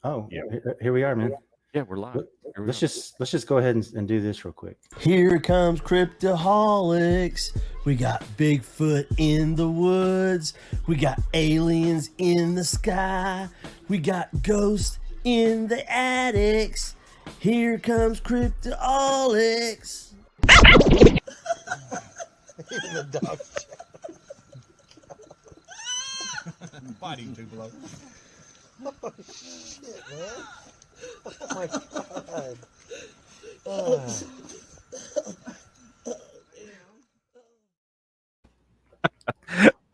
Oh, Yeah. here we are, man. Yeah, we're live. Let's just go ahead and do this real quick. Here comes Cryptoholics. We got Bigfoot in the woods. We got aliens in the sky. We got ghosts in the attics. Here comes Cryptoholics. Even the dog. Fighting too below. Oh shit, man! Oh my god! Oh.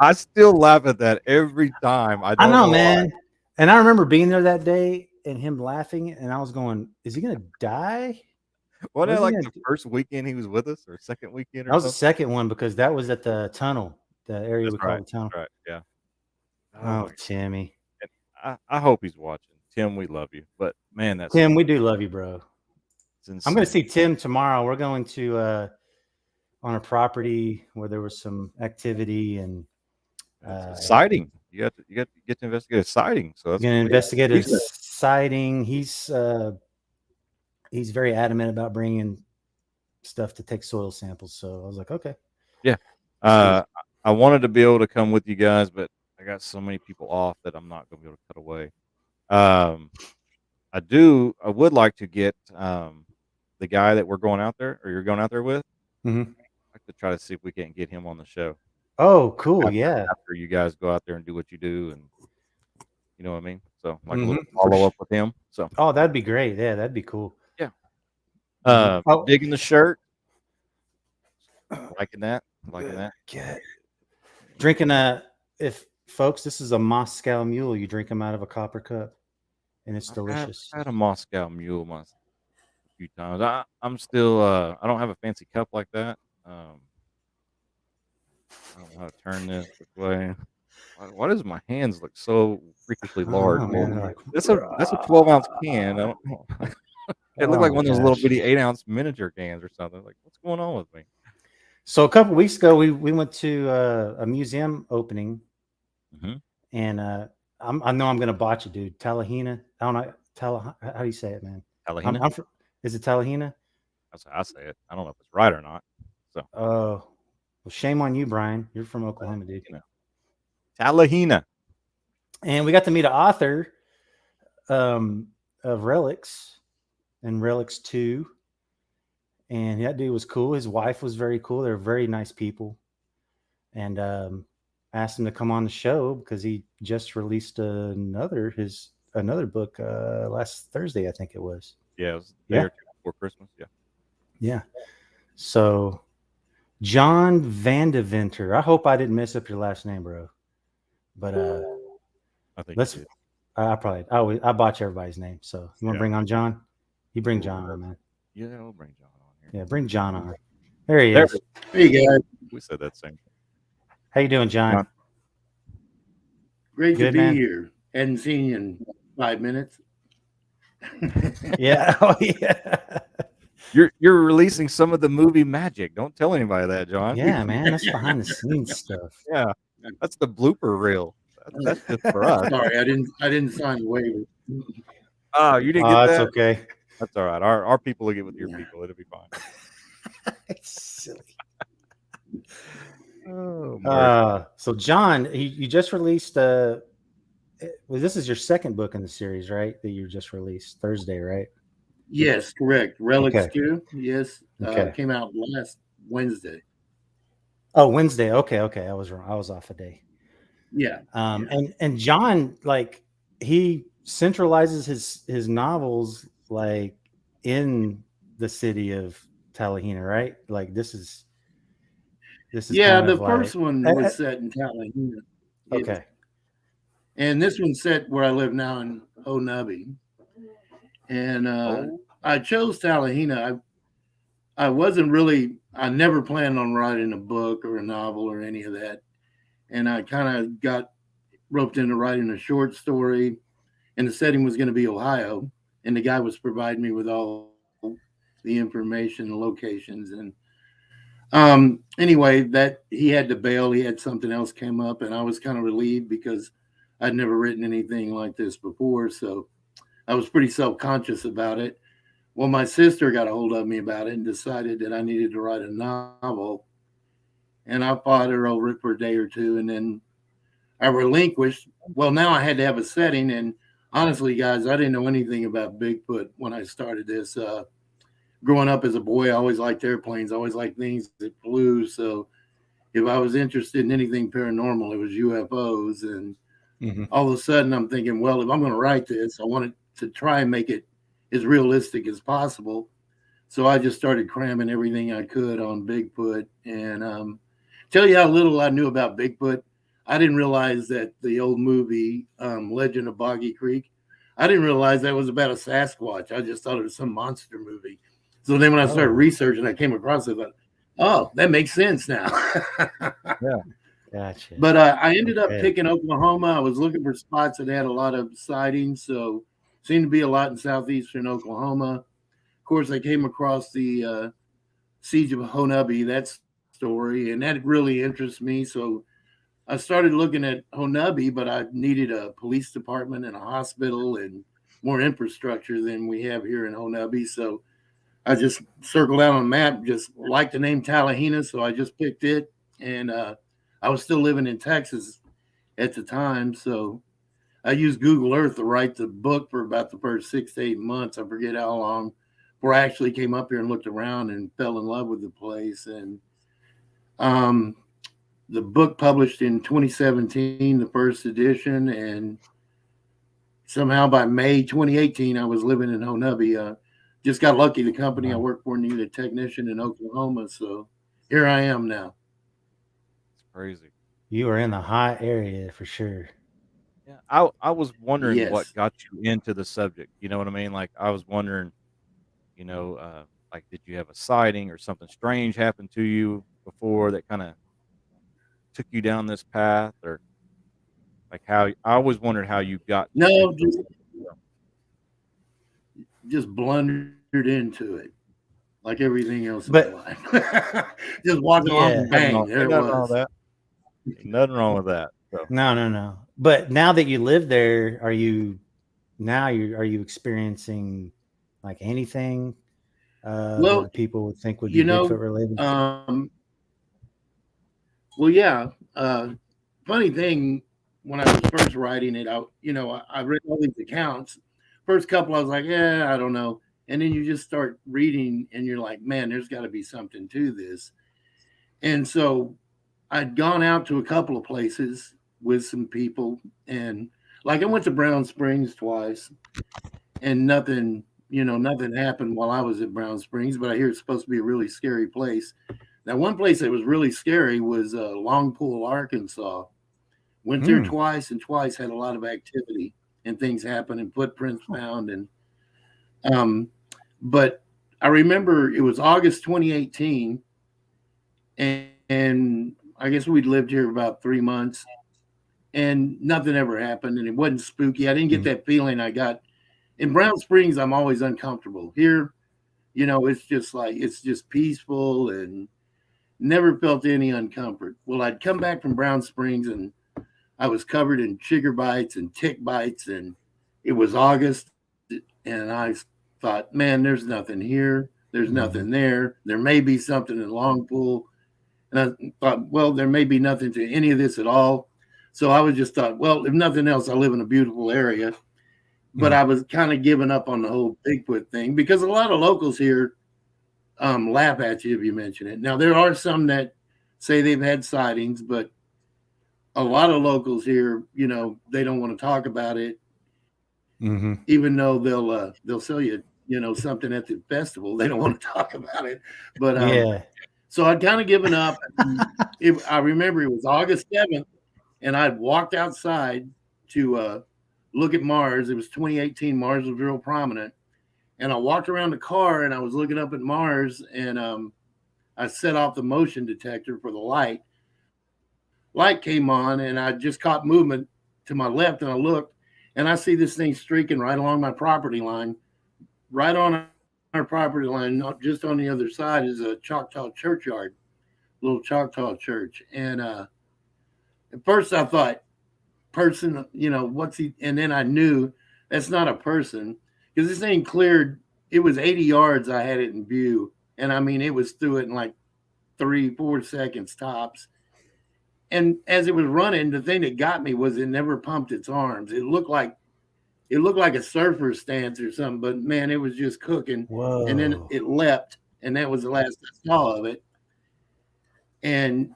I still laugh at that every time. I know, why. man. And I remember being there that day and him laughing, and I was going, "Is he gonna die?" Wasn't it like the first weekend he was with us, or second weekend? Or that was the second one because that was at the tunnel, the area we call the tunnel. Right. Yeah. Oh, Timmy. I hope he's watching. Tim, we love you, but man, that's Tim. We do love you, bro. I'm going to see Tim tomorrow. We're going to on a property where there was some activity and sighting. You got to get to investigate a sighting. So that's going to investigate a sighting. He's very adamant about bringing stuff to take soil samples. So I was like, okay. Yeah. I wanted to be able to come with you guys, but I got so many people off that I'm not going to be able to cut away. I would like to get the guy that we're going out there, or you're going out there with. Mm-hmm. I'd like to try to see if we can't get him on the show. Oh, cool. After you guys go out there and do what you do, and you know what I mean? So like a little follow up with him. So that'd be great. Yeah, that'd be cool. Yeah. Digging the shirt. Liking that. Yeah. Drinking if folks, this is a Moscow Mule. You drink them out of a copper cup, and it's delicious. I've had a Moscow Mule a few times. I'm still I don't have a fancy cup like that. I don't know how to turn this way. Why does my hands look so freakishly large? That's a 12-ounce can. I don't know. It looked like one of those little bitty 8-ounce miniature cans or something. Like, what's going on with me? So a couple weeks ago, we went to a museum opening, and I know I'm gonna botch it, dude. Talahina. I don't know. How do you say it, man? Talahina. Is it Talahina? That's how I say it. I don't know if it's right or not. So. Oh, well, shame on you, Brian. You're from Oklahoma, dude. Talahina. And we got to meet an author of Relics and Relics 2. And that dude was cool. His wife was very cool. They're very nice people. And asked him to come on the show because he just released another book last Thursday, I think it was. Yeah, it was the day or two before Christmas. Yeah. Yeah. So John Vandeventer. I hope I didn't mess up your last name, bro. But I think I botch everybody's name. So you want to bring on John? You bring John on, man. Yeah, we'll bring John on here. Yeah, bring John on. There he is. Hey guys. We said that same thing. How you doing, John? Great to be here. Hadn't seen you in 5 minutes. Yeah. Oh, yeah. You're releasing some of the movie magic. Don't tell anybody that, John. Yeah, man. That's behind the scenes stuff. Yeah. That's the blooper reel. That's just for us. Sorry, I didn't sign the waiver. Oh, you didn't get that? That's okay. That's all right. Our people will get with your people. It'll be fine. Silly. Oh, so John, you just released this is your second book in the series, right? That you just released Thursday, right? Yes, correct. Relics 2. Yes. Came out last Wednesday. Oh, Wednesday. Okay. I was wrong. I was off a day. Yeah. And John, like, he centralizes his novels like in the city of Talahina, right? Like this is the first one was set in Talahina. Okay. And this one's set where I live now in Onubby. And I chose Talahina. I never planned on writing a book or a novel or any of that. And I kind of got roped into writing a short story, and the setting was going to be Ohio. And the guy was providing me with all the information, the locations. And anyway, that he had to bail. He had something else came up, and I was kind of relieved because I'd never written anything like this before. So I was pretty self-conscious about it. Well, my sister got a hold of me about it and decided that I needed to write a novel. And I fought her over it for a day or two. And then I relinquished. Well, now I had to have a setting. And honestly, guys, I didn't know anything about Bigfoot when I started this. Growing up as a boy, I always liked airplanes. I always liked things that flew. So if I was interested in anything paranormal, it was UFOs. And all of a sudden, I'm thinking, well, if I'm going to write this, I want to try and make it as realistic as possible. So I just started cramming everything I could on Bigfoot. And tell you how little I knew about Bigfoot. I didn't realize that the old movie Legend of Boggy Creek, I didn't realize that was about a Sasquatch. I just thought it was some monster movie. So then when I started researching, I came across it. I thought, oh, that makes sense now. Yeah. Gotcha. But I ended up picking Oklahoma. I was looking for spots that had a lot of sightings. So seemed to be a lot in southeastern Oklahoma. Of course, I came across the Siege of Honubi, that story, and that really interests me. So I started looking at Honubi, but I needed a police department and a hospital and more infrastructure than we have here in Honubi. So I just circled out on a map, just liked the name Talahina, so I just picked it. And I was still living in Texas at the time, so I used Google Earth to write the book for about the first 6 to 8 months. I forget how long, before I actually came up here and looked around and fell in love with the place. And the book published in 2017, the first edition, and somehow by May 2018, I was living in Honubi. Just got lucky. The company I worked for needed a technician in Oklahoma, so here I am now. It's crazy. You were in the hot area for sure. Yeah, I was wondering what Yes. got you into the subject. You know what I mean? Like I was wondering, like did you have a sighting or something strange happen to you before that kind of took you down this path, or like how I always wondered how you got to No, Bigfoot. just blundered into it like everything else in But- life. Just walked along Yeah. and bang, there it Nothing wrong with was. that. Ain't nothing wrong with that. So. No. But now that you live there, are you experiencing like anything Well, that people would think would be you know, Bigfoot related? well, yeah. Funny thing, when I was first writing it out, I read all these accounts. First couple, I was like, yeah, I don't know. And then you just start reading and you're like, man, there's got to be something to this. And so I'd gone out to a couple of places with some people. And like I went to Brown Springs twice and nothing happened while I was at Brown Springs, but I hear it's supposed to be a really scary place. Now, one place that was really scary was Long Pool, Arkansas. Went there twice, and twice had a lot of activity and things happen and footprints found. And but I remember it was August 2018, and I guess we'd lived here about 3 months, and nothing ever happened, and it wasn't spooky. I didn't get that feeling I got in Brown Springs. I'm always uncomfortable. Here, it's just peaceful and never felt any uncomfort. Well, I'd come back from Brown Springs and I was covered in chigger bites and tick bites, and it was August, and I thought, man, there's nothing here. There's nothing there. There may be something in Long Pool. And I thought, well, there may be nothing to any of this at all. So I was just thought, well, if nothing else, I live in a beautiful area. But I was kind of giving up on the whole Bigfoot thing because a lot of locals here laugh at you if you mention it. Now, there are some that say they've had sightings, but a lot of locals here, they don't want to talk about it, even though they'll sell you, something at the festival. They don't want to talk about it. But so I'd kind of given up. I remember it was August 7th, and I'd walked outside to look at Mars. It was 2018. Mars was real prominent. And I walked around the car, and I was looking up at Mars, and I set off the motion detector for the light. Light came on, and I just caught movement to my left, and I looked, and I see this thing streaking right along my property line. Right on our property line, just on the other side, is a Choctaw churchyard, little Choctaw church. And at first I thought, person, what's he? And then I knew that's not a person, because this thing cleared. It was 80 yards. I had it in view, and I mean, it was through it in like 3-4 seconds tops. And as it was running, the thing that got me was it never pumped its arms. It looked like a surfer's stance or something, but man, it was just cooking. Whoa. And then it leapt, and that was the last I saw of it. And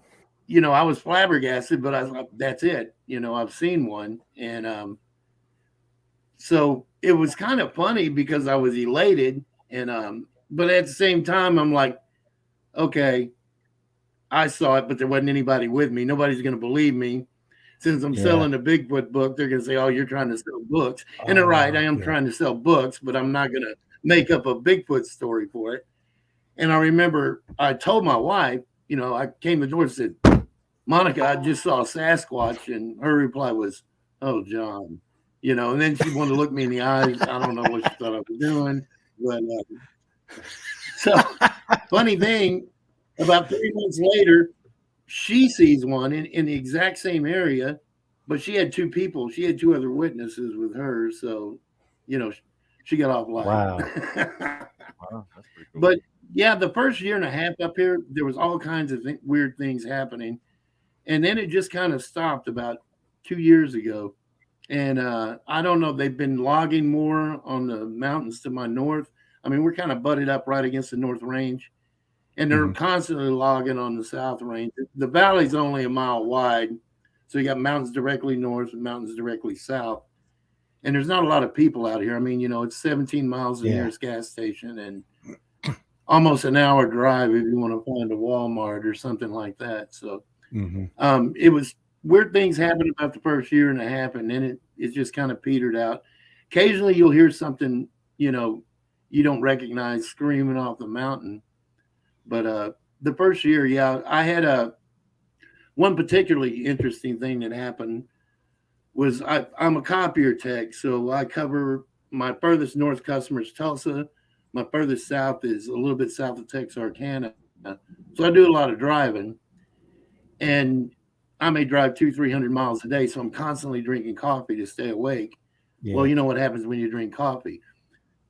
I was flabbergasted, but I was like, that's it. I've seen one. And so it was kind of funny because I was elated. And but at the same time, I'm like, okay, I saw it, but there wasn't anybody with me. Nobody's going to believe me. Since I'm selling a Bigfoot book, they're going to say, oh, you're trying to sell books. And they're right, I am trying to sell books, but I'm not going to make up a Bigfoot story for it. And I remember I told my wife, I came to the door and said, Monica, I just saw a Sasquatch. And her reply was, oh, John. And then she wanted to look me in the eyes. I don't know what she thought I was doing. But so, funny thing, about 3 months later, she sees one in the exact same area, but she had two people. She had two other witnesses with her. So, she got off light. Wow. Wow, that's pretty cool. But yeah, the first year and a half up here, there was all kinds of weird things happening. And then it just kind of stopped about 2 years ago. And I don't know, they've been logging more on the mountains to my north. I mean, we're kind of butted up right against the North Range. And they're constantly logging on the South Range. The valley's only a mile wide. So you got mountains directly north and mountains directly south. And there's not a lot of people out here. I mean, it's 17 miles to the nearest gas station and almost an hour drive if you want to find a Walmart or something like that. So it was weird things happened about the first year and a half, and then it just kind of petered out. Occasionally you'll hear something, you don't recognize screaming off the mountain. But the first year, I had one particularly interesting thing that happened was I'm a copier tech, so I cover my furthest north customer is Tulsa. My furthest south is a little bit south of Texarkana. So I do a lot of driving, and I may drive 200-300 miles a day, so I'm constantly drinking coffee to stay awake. Yeah. Well, you know what happens when you drink coffee.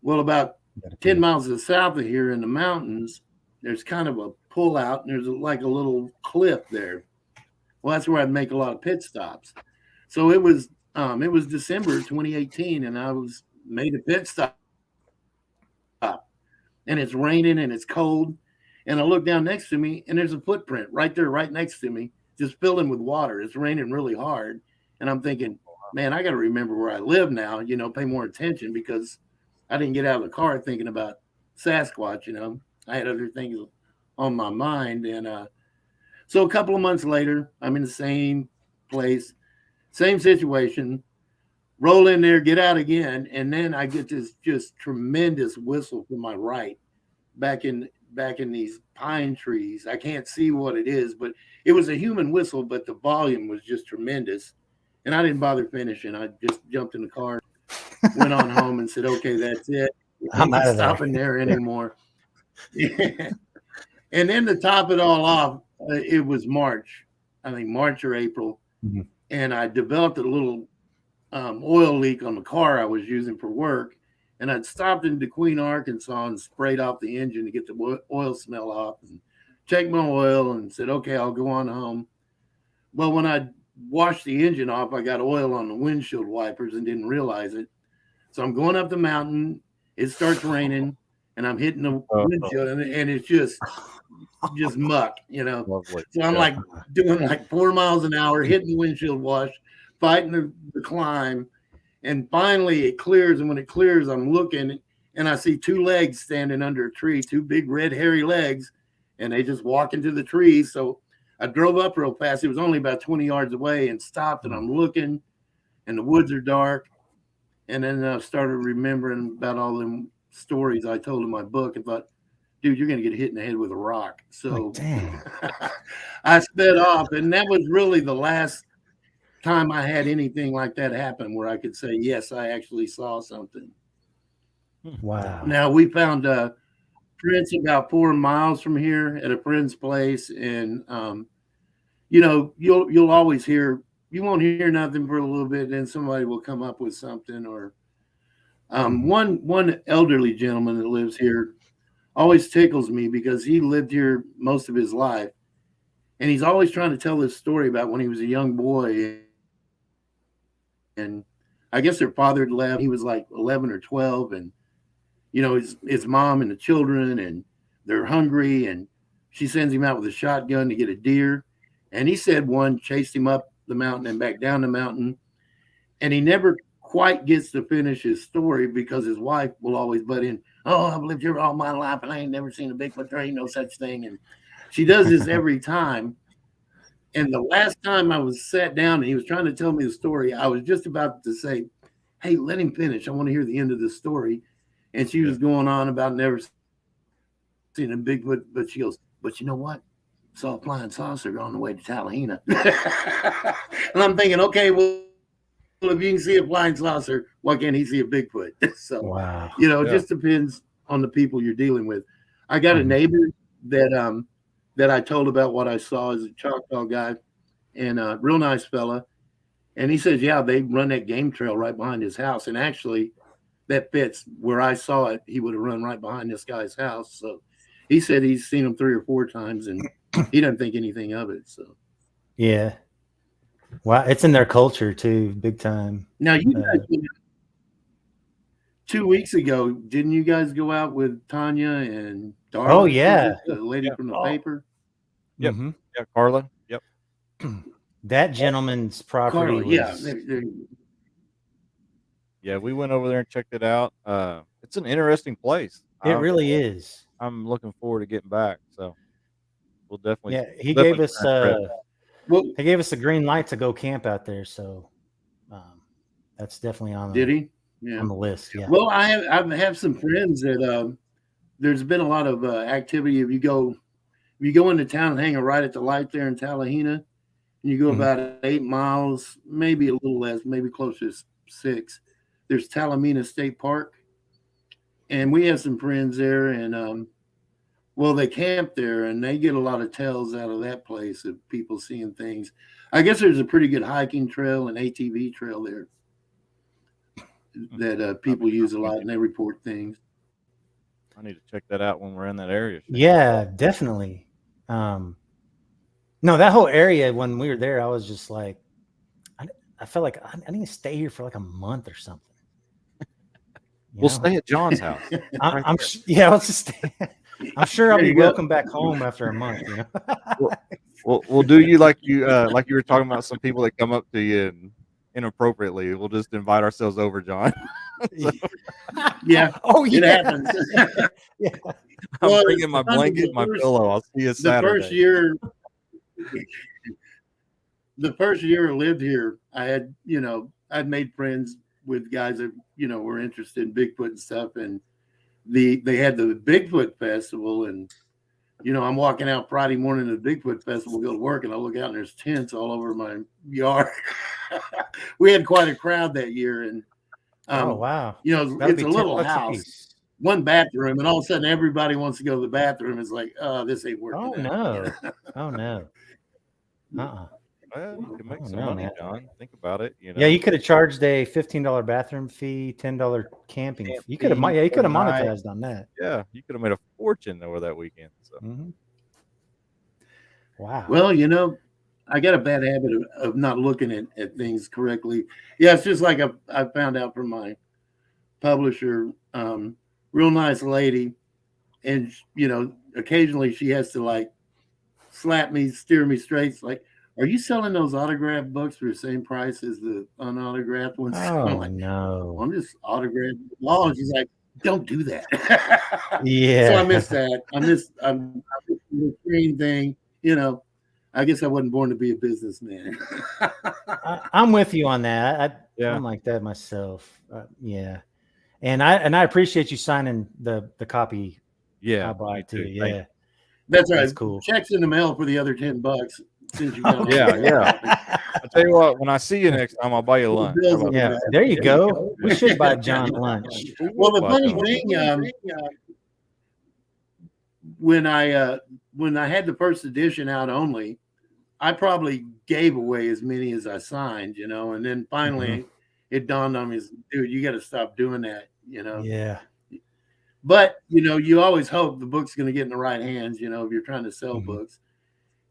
Well, about 10 miles to the south of here in the mountains, there's kind of a pull out, and there's like a little cliff there. Well, that's where I'd make a lot of pit stops. So it was December 2018, and I made a pit stop, and it's raining and it's cold, and I look down next to me, and there's a footprint right there, right next to me, just filling with water. It's raining really hard, and I'm thinking, man, I got to remember where I live now. Pay more attention because I didn't get out of the car thinking about Sasquatch. I had other things on my mind. And so a couple of months later, I'm in the same place, same situation, roll in there, get out again. And then I get this just tremendous whistle from my right back in these pine trees. I can't see what it is, but it was a human whistle, but the volume was just tremendous. And I didn't bother finishing. I just jumped in the car, went on home and said, okay, that's it. I'm not stopping there anymore. And then to top it all off, it was March, I think March or April, and I developed a little oil leak on the car I was using for work, and I'd stopped in DeQueen, Arkansas, and sprayed off the engine to get the oil smell off, and checked my oil, and said, okay, I'll go on home. Well, when I washed the engine off, I got oil on the windshield wipers and didn't realize it. So I'm going up the mountain, it starts raining, and I'm hitting the windshield, and it's just muck, Lovely. So I'm like doing like 4 miles an hour, hitting the windshield wash, fighting the climb, and finally it clears. And when it clears, I'm looking, and I see two legs standing under a tree, two big red hairy legs, and they just walk into the trees. So I drove up real fast. It was only about 20 yards away, and stopped, and I'm looking, and the woods are dark. And then I started remembering about all them stories I told in my book and thought, dude, you're going to get hit in the head with a rock. So I sped off, and that was really the last time I had anything like that happen where I could say, yes, I actually saw something. Wow. Now, we found prints about 4 miles from here at a friend's place, and you'll always hear, you won't hear nothing for a little bit, then somebody will come up with something, or One elderly gentleman that lives here always tickles me because he lived here most of his life, and he's always trying to tell this story about when he was a young boy, and I guess their father had left. He was like 11 or 12, and his mom and the children, and they're hungry, and she sends him out with a shotgun to get a deer, and he said one chased him up the mountain and back down the mountain, and he never quite gets to finish his story because his wife will always butt in. Oh, I've lived here all my life and I ain't never seen a Bigfoot. There ain't no such thing. And she does this every time. And the last time I was sat down and he was trying to tell me the story, I was just about to say, hey, let him finish. I want to hear the end of the story. And she was going on about never seen a Bigfoot, but she goes, but you know what? Saw a flying saucer on the way to Talahina. And I'm thinking, okay, well, if you can see a flying saucer, why can't he see a Bigfoot? So, Wow. it just depends on the people you're dealing with. I got a neighbor that I told about what I saw as a Choctaw guy, and a real nice fella. And he says, yeah, they run that game trail right behind his house. And actually, that fits where I saw it. He would have run right behind this guy's house. So he said he's seen him 3 or 4 times, and he doesn't think anything of it. So, yeah. Wow, it's in their culture too, big time. now you guys, 2 weeks ago, didn't you guys go out with Tanya and Darla? Oh, yeah. The lady from the paper. Yep. Mhm. Yeah, Carla. Yep. That gentleman's property Carla, was, yeah. Yeah, we went over there and checked it out. It's an interesting place. it really is. I'm looking forward to getting back. So we'll definitely. Yeah, he we'll gave definitely us try and Well, he gave us a green light to go camp out there, so that's definitely on did he? Yeah. on the list. Yeah. Well, I have some friends that there's been a lot of activity. If you go into town and hang right at the light there in Talahina, and you go about 8 miles, maybe a little less, maybe closer to 6. There's Talamina State Park, and we have some friends there, and well, they camp there, and they get a lot of tells out of that place of people seeing things. I guess there's a pretty good hiking trail and ATV trail there that people use a lot, and they report things. I need to check that out when we're in that area. Yeah, definitely. No, that whole area when we were there, I was just like, I felt like I need to stay here for like a month or something. We'll stay at John's house. I'm sure I'll be welcome back home after a month. We'll do you like you were talking about some people that come up to you and inappropriately. We'll just invite ourselves over, John. Yeah. Oh, It yeah. happens. Yeah. I'm bringing my blanket, my pillow. I'll see you Saturday. The first year I lived here, I had, I'd made friends with guys that, were interested in Bigfoot and stuff. And they had the Bigfoot festival, and, I'm walking out Friday morning to the Bigfoot festival, go to work, and I look out and there's tents all over my yard. We had quite a crowd that year. And, Oh, wow. it's a little house, one bathroom, and all of a sudden everybody wants to go to the bathroom. It's like, oh, this ain't working. Oh, no. Oh, no. Uh-uh. Well, you can make some no, money, man. John. Think about it. Yeah, you could have charged a $15 bathroom fee, $10 camping fee. You could have monetized on that. Yeah, you could have made a fortune over that weekend. So. Mm-hmm. Wow. Well, I got a bad habit of not looking at things correctly. Yeah, it's just like I found out from my publisher, real nice lady, and occasionally she has to like slap me, steer me straight. It's like, are you selling those autographed books for the same price as the unautographed ones? Oh, I'm like, no. well, I'm just autographed. Oh, she's like, don't do that. Yeah. So I missed that. I missed the screen thing. I guess I wasn't born to be a businessman. I'm with you on that. I'm like that myself. Yeah. And I appreciate you signing the copy. Yeah. I bought it too. Yeah. That's right. That's cool. Checks in the mail for the other $10 since you got yeah. I'll tell you what, when I see you next time, I'll buy you lunch. Yeah. There you go. We should buy John lunch. Well, the funny thing, when I had the first edition out only, I probably gave away as many as I signed, and then finally it dawned on me, dude, you got to stop doing that. Yeah. But you always hope the book's going to get in the right hands. If you're trying to sell books.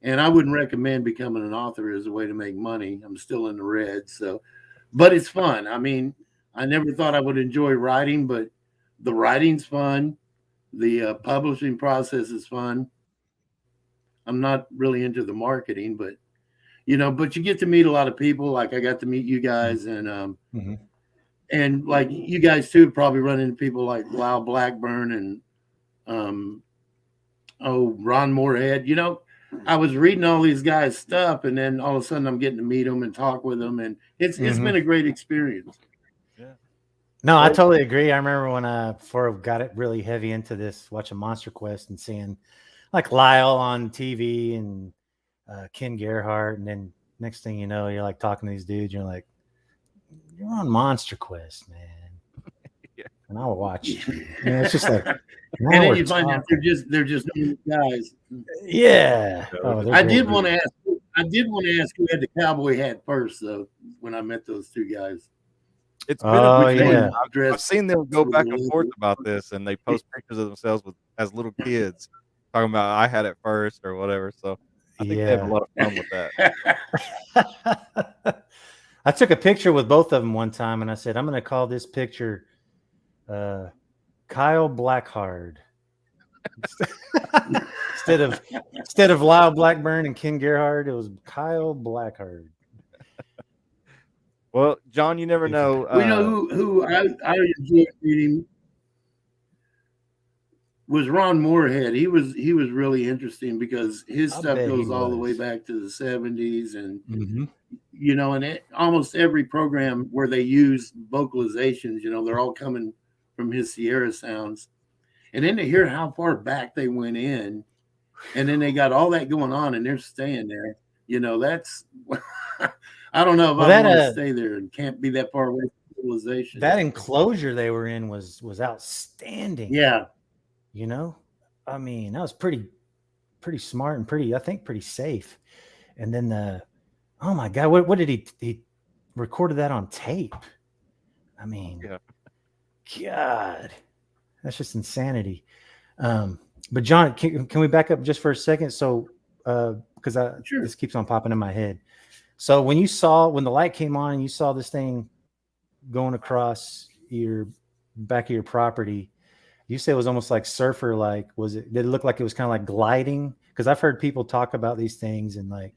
And I wouldn't recommend becoming an author as a way to make money. I'm still in the red, but it's fun. I mean, I never thought I would enjoy writing, but the writing's fun. The publishing process is fun. I'm not really into the marketing, but you get to meet a lot of people. Like I got to meet you guys, and and like you guys too, probably run into people like Lyle Blackburn and Ron Moorhead. I was reading all these guys' stuff, and then all of a sudden I'm getting to meet them and talk with them, and it's been a great experience. Yeah. No, I totally agree. I remember when before I got it really heavy into this, watching Monster Quest and seeing like Lyle on TV and Ken Gerhardt, and then next thing you know, you're like talking to these dudes. You're like, you're on Monster Quest, man. Yeah. And I'll watch. It's just like, and then you find out they're just guys. Yeah. I did want to ask who had the cowboy hat first, though. When I met those two guys, it's been I've seen them go back and forth about this, and they post pictures of themselves as little kids talking about I had it first or whatever. So I think they have a lot of fun with that. I took a picture with both of them one time, and I said, I'm going to call this picture Kyle Blackhard. instead of Lyle Blackburn and Ken Gerhardt, it was Kyle Blackhard. Well, John, you never know. We know who I enjoyed reading was Ron Moorhead. He was really interesting because his stuff goes all the way back to the 70s, and and almost every program where they use vocalizations, they're all coming from his Sierra sounds. And then to hear how far back they went in, and then they got all that going on, and they're staying there. That's I don't know if I want to stay there and can't be that far away from civilization. That enclosure they were in was outstanding. Yeah. I mean, that was pretty smart and pretty safe. And then oh my God, what did he recorded that on tape? I mean, God, that's just insanity. But John, can we back up just for a second? So, because this keeps on popping in my head. So when the light came on and you saw this thing going across your back of your property, you said it was almost like surfer, like, did it look like it was kind of like gliding? Because I've heard people talk about these things, and like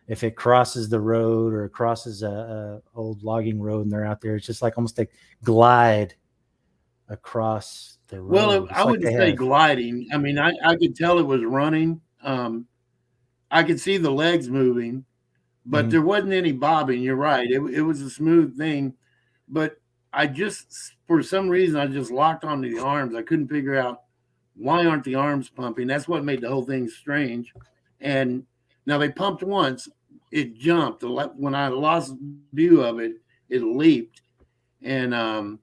if it crosses the road or it crosses a old logging road and they're out there, it's just like almost like glide across the road. Well, I wouldn't say gliding. I mean, I could tell it was running. I could see the legs moving, but there wasn't any bobbing. You're right. It was a smooth thing, but for some reason, I just locked onto the arms. I couldn't figure out why aren't the arms pumping. That's what made the whole thing strange. And now they pumped once, it jumped. When I lost view of it, it leaped. And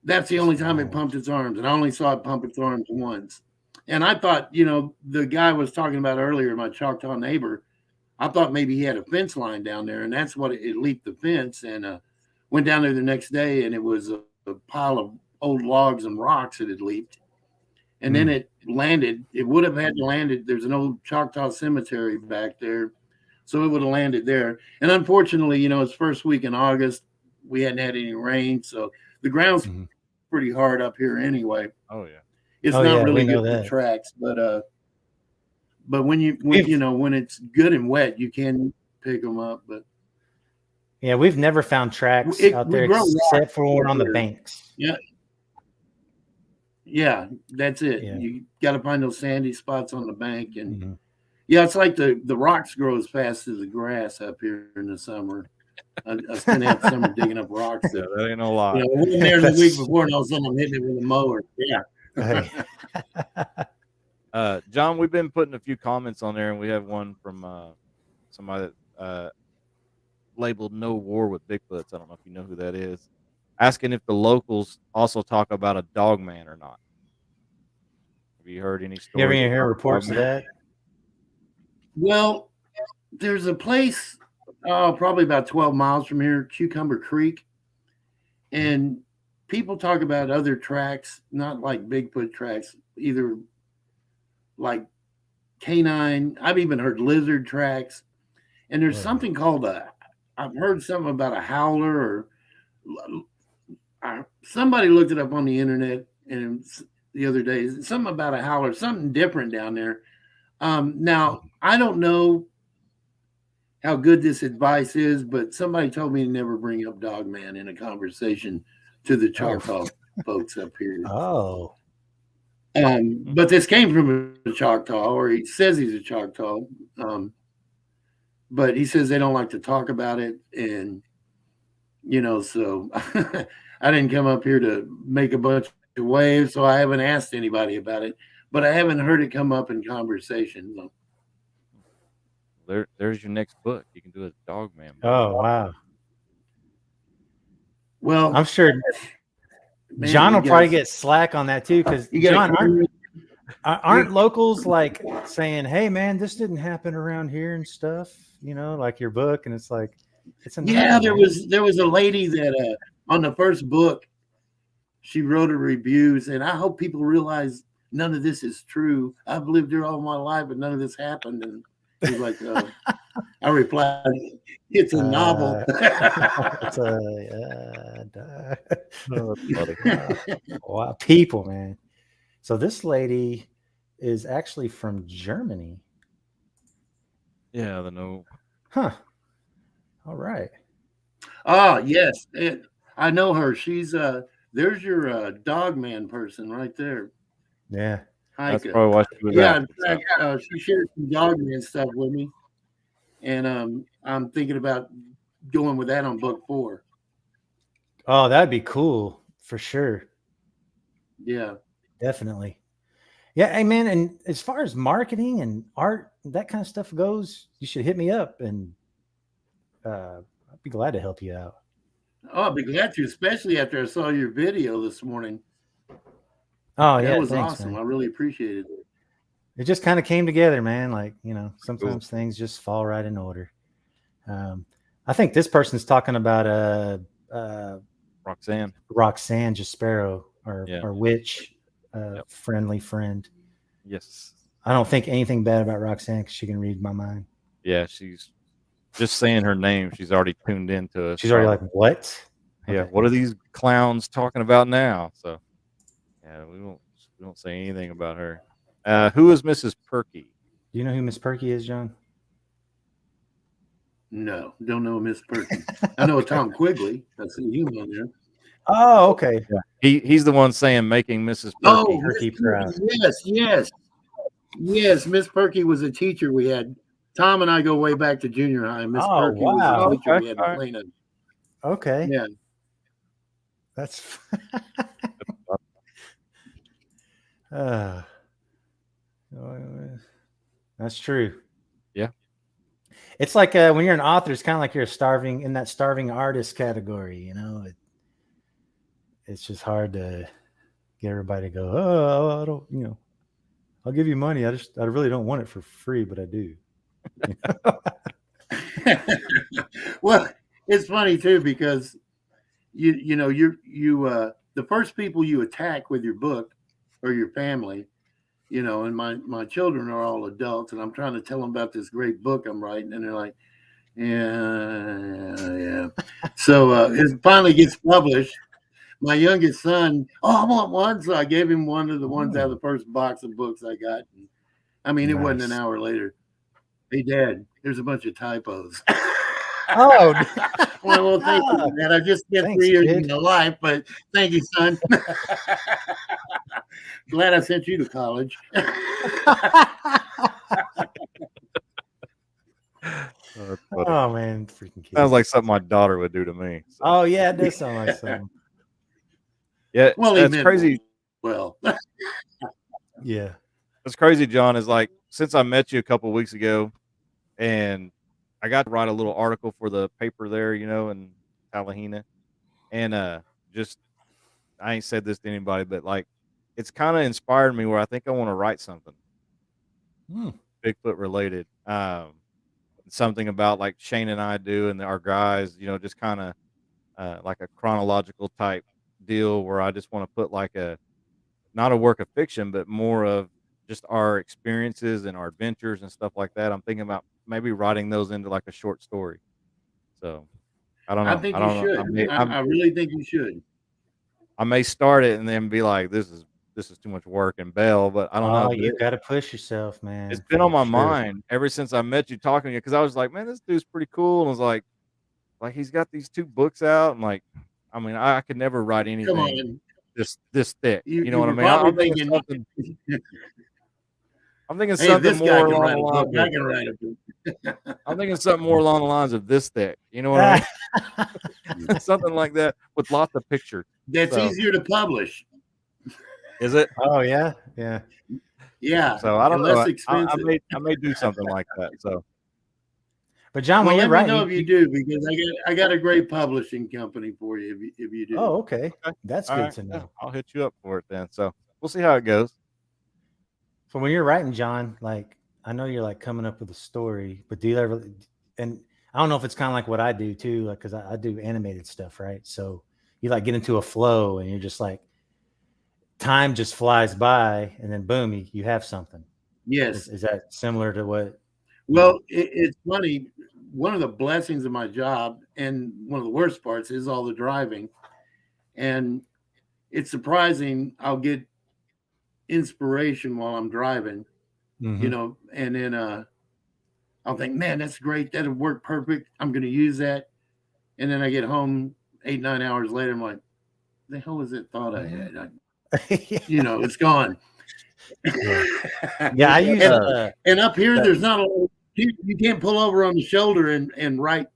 that's the only time it pumped its arms. And I only saw it pump its arms once. And I thought, the guy was talking about earlier, my Choctaw neighbor, I thought maybe he had a fence line down there, and that's what it leaped the fence. And went down there the next day, and it was a pile of old logs and rocks that had leaped. And then it landed. It would have had to land. There's an old Choctaw cemetery back there, so it would have landed there. And unfortunately, it's first week in August. We hadn't had any rain, so the ground's pretty hard up here anyway. Oh yeah, it's not really good for tracks, but when it's good and wet, you can pick them up. But yeah, we've never found tracks out there except for on the banks. Yeah, that's it. Yeah. You got to find those sandy spots on the bank, and it's like the rocks grow as fast as the grass up here in the summer. I spent half summer digging up rocks. Yeah, that ain't no lie. I went in there the week before, and all of a sudden I'm hitting it with a mower. Yeah. John, we've been putting a few comments on there, and we have one from somebody labeled "No War with Bigfoots." I don't know if you know who that is. Asking if the locals also talk about a dog man or not. Have you heard any stories? You ever hear reports of that? Well, there's a place probably about 12 miles from here, Cucumber Creek, And people talk about other tracks, not like Bigfoot tracks, either like canine. I've even heard lizard tracks. And there's something called I've heard something about a howler, or somebody looked it up on the internet and the other day, something about a howler, something different down there. Now, I don't know how good this advice is, but somebody told me to never bring up Dogman in a conversation to the Choctaw folks up here. Oh. But this came from a Choctaw, or he says he's a Choctaw. But he says they don't like to talk about it. And, so I didn't come up here to make a bunch of waves, so I haven't asked anybody about it. But I haven't heard it come up in conversation. So. There's your next book. You can do a Dogman book. Oh, wow. Well, I'm sure John will probably get slack on that too, because John, aren't locals like saying, "Hey, man, this didn't happen around here" and stuff? Like your book, and it's like, there was a lady that on the first book, she wrote a reviews, and I hope people realize none of this is true. I've lived here all my life, but none of this happened. And he's like, I replied, "It's a novel." Wow, people, man. So this lady is actually from Germany. Yeah, no. Huh. All right. Oh, yes. I know her. She's there's your Dogman person right there. Yeah. That's probably why she was in fact, she shared some Dogman stuff with me. And I'm thinking about going with that on book 4. Oh, that'd be cool for sure. Yeah. Definitely. Yeah, hey man, and as far as marketing and art, that kind of stuff goes, you should hit me up, and I'd be glad to help you out. Oh, I'd be glad to, especially after I saw your video this morning. Oh, yeah. That was thanks, awesome. Man. I really appreciated it. It just kind of came together, man. Like, sometimes things just fall right in order. I think this person's talking about Roxanne Jaspero, or witch, friendly friend. Yes. I don't think anything bad about Roxanne because she can read my mind. Yeah, she's just saying her name. She's already tuned into us. She's already like, what? Yeah, what are these clowns talking about now? So, yeah, we don't say anything about her. Who is Mrs. Perky? Do you know who Miss Perky is, John? No, don't know Miss Perky. I know Tom Quigley. I've seen him on there. Oh, okay. Yeah. He's the one saying making Mrs. Perky. Perky proud. Yes. Miss Perky was a teacher we had. Tom and I go way back to junior high. Miss Perky was a teacher we had to play in. Okay. Yeah. That's that's true. Yeah. It's like when you're an author, it's kind of like you're in that starving artist category, It's just hard to get everybody to go, oh, I don't, I'll give you money. I really don't want it for free, but I do. Well, it's funny too, because you the first people you attack with your book or your family, and my children are all adults, and I'm trying to tell them about this great book I'm writing, and they're like, yeah. So it finally gets published. My youngest son, I want one, so I gave him one of the ones out of the first box of books I got. It wasn't an hour later. Hey, Dad, there's a bunch of typos. Oh, well, thank you, man. I just spent 3 years in your life, but thank you, son. Glad I sent you to college. Oh man, freaking kids. Sounds like something my daughter would do to me. So. Oh yeah, it does sound like something. Yeah, well, that's crazy. Well, yeah, what's crazy, John, is like since I met you a couple of weeks ago, and I got to write a little article for the paper there, in Tallahena, and I ain't said this to anybody, but like it's kind of inspired me where I think I want to write something Bigfoot related. Something about like Shane and I do and our guys, just kind like a chronological type deal where I just want to put like not a work of fiction, but more of just our experiences and our adventures and stuff like that. I'm thinking about maybe writing those into like a short story. So I don't I know. think I you don't know. should. I really think you should. I may start it and then be like, this is too much work and bail, but I don't know. Oh, But you got to push yourself, man. it's been on my sure. mind ever since I met you talking to you, because I was like, man, this dude's pretty cool. And I was like he's got these 2 books out. And like, I mean, I could never write Come anything on. this thick. You know You what I were mean? probably I'm thinking thinking, something. I'm thinking hey, something this guy more can along write the a lines book. I of. can write a book. I'm thinking something more along the lines of this thick. You know what I mean? Something like that with lots of pictures. That's easier to publish. Is it? Oh yeah, yeah. Yeah. So I don't and know. less expensive. I may do something like that. So. But John, Well, when let you're me know writing, if you do, because I got a great publishing company for you if you do. oh, okay, that's All good right, to know. yeah, I'll hit you up for it then. So we'll see how it goes. So when you're writing, John, like I know you're like coming up with a story, but do you ever? And I don't know if it's kind of like what I do too, like because I do animated stuff, right? So you like get into a flow, and you're just like, time just flies by, and then boom, you have something. Yes. Is that similar to what? Well, it's funny. One of the blessings of my job, and one of the worst parts, is all the driving. And it's surprising. I'll get inspiration while I'm driving, Mhm. you know, and then I'll think, man, that's great. That'll work perfect. I'm going to use that. And then I get home 8, 9 hours later. I'm like, the hell was that thought I had? You know, it's gone. Yeah, I use and up here, there's not a. You can't pull over on the shoulder and write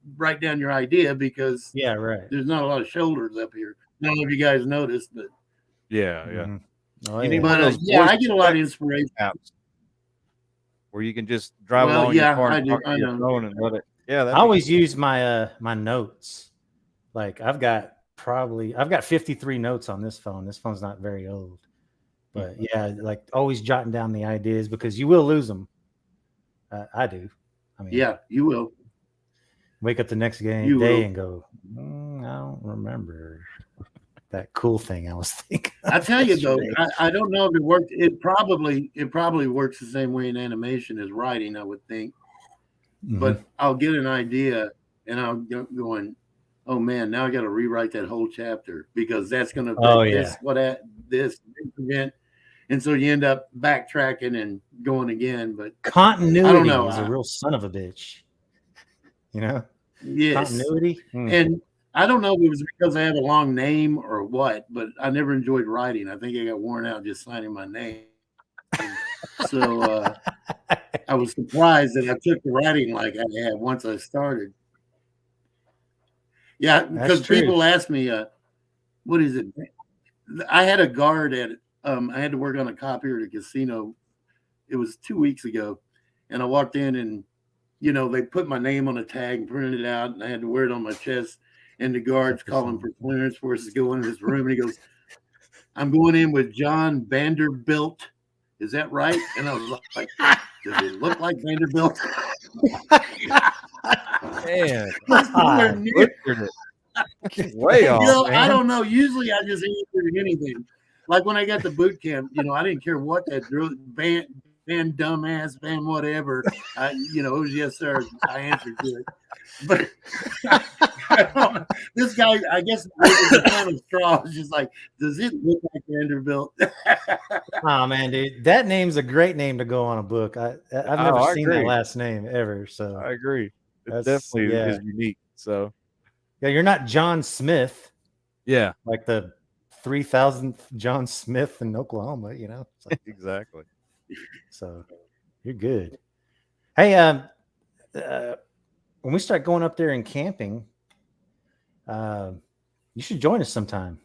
down your idea, because right. there's not a lot of shoulders up here. I don't know if you guys noticed, but Yeah. Mhm. Oh, You need yeah. one of but those yeah, voice I get a lot of inspiration. apps where you can just drive Well, along in your yeah, car I and do. talk I to your know. phone and let it. Yeah, I always use my my notes. Like I've got 53 notes on this phone. This phone's not very old. But yeah, like always jotting down the ideas, because you will lose them. I do. I mean, Yeah, you will. wake up the next day and go, I don't remember that cool thing I was thinking. I tell you though, I don't know if it worked. It probably works the same way in animation as writing, I would think. Mhm. But I'll get an idea and I'll go going, oh man, now I got to rewrite that whole chapter, because that's going to affect this event. And so you end up backtracking and going again. But continuity I don't know. is a real son of a bitch. You know? Yes. Continuity. And I don't know if it was because I have a long name or what, but I never enjoyed writing. I think I got worn out just signing my name. So I was surprised that I took the writing like I had once I started. Yeah, because people ask me, what is it? I had a guard at I had to work on a copier at a casino. It was 2 weeks ago. And I walked in and, you know, they put my name on a tag and printed it out, and I had to wear it on my chest. And the guard's calling for clearance for us to go into his room. And he goes, I'm going in with John Vanderbilt. Is that right? And I was like, does it look like Vanderbilt? Man, way off. You know, man. I don't know. Usually I just answer anything. Like when I got to boot camp, you know, I didn't care what that Van dumbass, Van whatever. You know, it was yes, sir. I answered to it. But this guy, I guess, the kind of straw was just like, does it look like Vanderbilt? Oh man, dude, that name's a great name to go on a book. I've never seen that last name ever. So I agree. It definitely is unique. So yeah, you're not John Smith. Yeah, like the 3,000th John Smith in Oklahoma. You know, like, exactly. So you're good. Hey, when we start going up there and camping, you should join us sometime.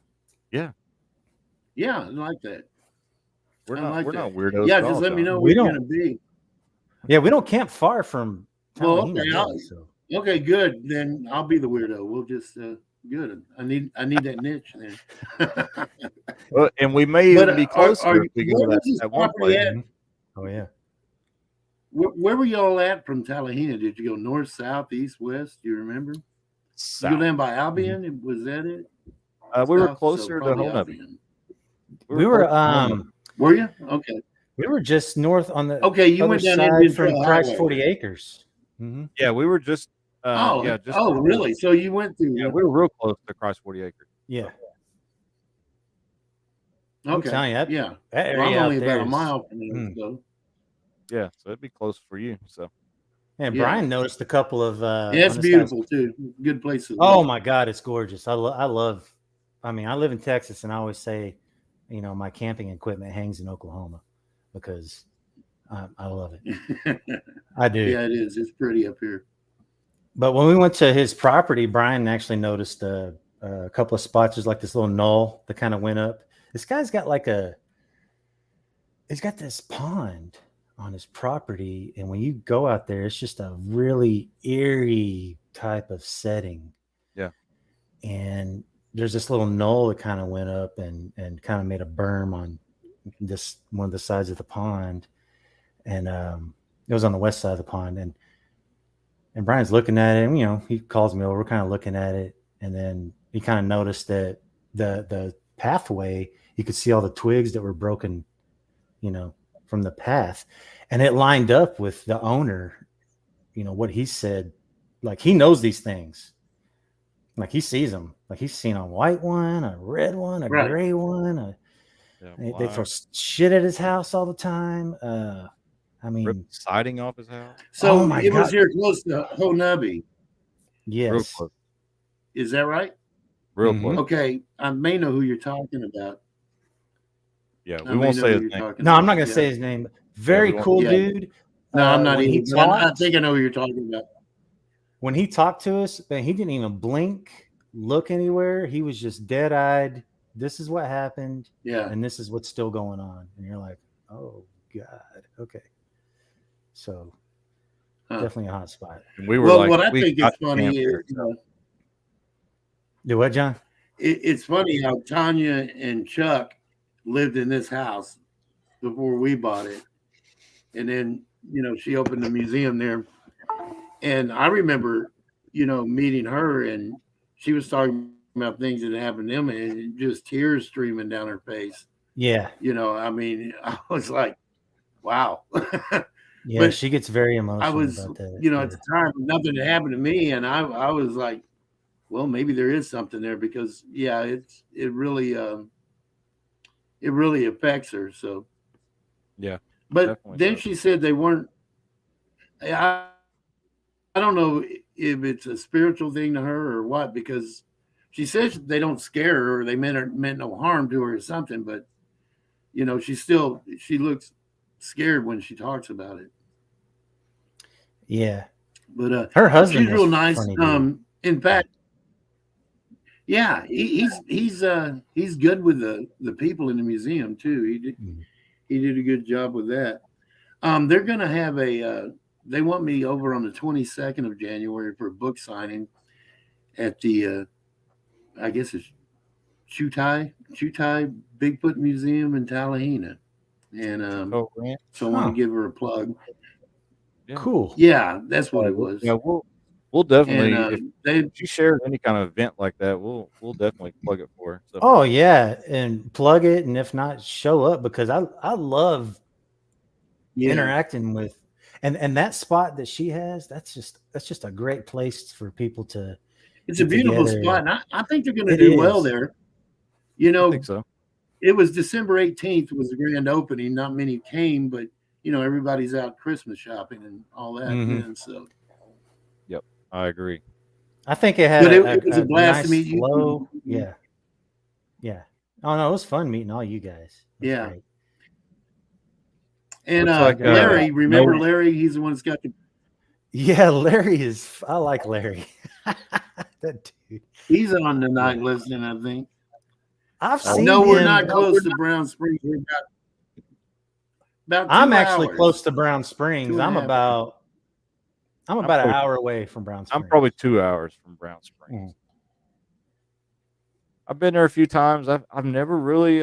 Yeah. Yeah, I like that. We're not weirdos. Yeah, just let me know where you're going to be. Yeah, we don't camp far from Well, okay, good. Then I'll be the weirdo. We'll just good. I need that niche then. Well, and we may even be closer if we go that one place. Oh yeah. Where were y'all at from Talahina? Did you go north, south, east, west? Do you remember? You south. down by Albion? Was that it? We were South? closer to probably Honubby. Albion. We were closer to Honubby. Were you? Okay. we were just north on the Okay, you other went down side Indian from Trail Christ Highway. 40 Acres. Mm-hmm. Yeah, we were just. Oh, yeah, just. oh, really? So you went through? Yeah, we were real close to Christ 40 Acres. Yeah. Okay. I'm telling you, that, Yeah. that Well, I'm area only out there about a is- mile from there. Mm. So. Yeah, so it'd be close for you. So. Yeah, Yeah. Brian noticed a couple of. Yeah, it's on this beautiful too. Good place to live. Oh my God, it's gorgeous. I love. I mean, I live in Texas, and I always say, you know, my camping equipment hangs in Oklahoma because I love it. I do. Yeah, it is. It's pretty up here. But when we went to his property, Brian actually noticed a couple of spots. There's like this little knoll that kind of went up. This guy's got he's got this pond on his property. And when you go out there, it's just a really eerie type of setting. Yeah. And there's this little knoll that kind of went up and kind of made a berm on this one of the sides of the pond. And it was on the west side of the pond. And Brian's looking at it, and, you know, he calls me over, we're kind of looking at it. And then he kind of noticed that the pathway, you could see all the twigs that were broken, you know, from the path. And it lined up with the owner, you know, what he said. Like, he knows these things. Like, he sees them. Like, he's seen a white one, a red one, a gray one. They throw shit at his house all the time. I mean, rip siding off his house. So Oh my it was God. here close to Honubby. yes. Real close. Is that right? Real Mhm. close. Okay, I may know who you're talking about. Yeah, I we may won't know say who his you're name. talking No, I'm about. not going to Yeah. say his name. Very we won't- cool Yeah. dude. No, I'm not when he either. But I talked- think I know who you're talking about. when he talked to us, man, he didn't even blink, look anywhere. He was just dead eyed. This is what happened, Yeah. and this is what's still going on. And you're like, oh God, okay. So Huh. definitely a hot spot. And we were Well, like, what I we think is got to funny camp is, there. Do what, John? it's funny how Tanya and Chuck lived in this house before we bought it. And then, you know, she opened the museum there. And I remember, you know, meeting her, and she was talking about things that happened to them, and just tears streaming down her face. Yeah, You know, I mean, I was like, wow. yeah. But she gets very emotional I was, about that. you know, at the time, nothing had happened to me. And I was like, well, maybe there is something there, because yeah, it really affects her. So, Yeah. but definitely then does. she said they weren't, I don't know if it's a spiritual thing to her or what, because she says they don't scare her, or they meant no harm to her or something, but you know, she looks scared when she talks about it. Yeah, But her husband she's real is nice. funny, dude. In fact, yeah, he's good with the people in the museum too. He did a good job with that. They're gonna have they want me over on the 22nd of January for a book signing at the I guess it's Chutai Bigfoot Museum in Tallahena. And Oh, Grant? so I want Huh. to give her a plug. Yeah. Cool. Yeah, that's what it was. Yeah, we'll definitely, And if she shares any kind of event like that, we'll definitely plug it for her. So, Oh yeah, and plug it, and if not, show up, because I love yeah, interacting with, and that spot that she has, that's just a great place for people to. it's a get beautiful together. spot, and I think they're going to It do well is. there. You I know, think so. it was December 18th was the grand opening. Not many came, but you know, everybody's out Christmas shopping and all that. Mhm. And so, I agree. I think it had but a, it was a blast nice to meet you. flow. Yeah. Oh no, it was fun meeting all you guys. It was Yeah. great. And Looks like, Larry, remember no- Larry? He's the one that's got the. Yeah, Larry is. I like Larry. That dude. He's on tonight listening, I think. I've seen. No, we're him- not close to Brown Springs. We're about 2 I'm actually hours. close to Brown Springs. 2.5 I'm hours. about an probably- hour away from Brown Springs. I'm probably 2 hours from Brown Springs. I've been there a few times. I've never really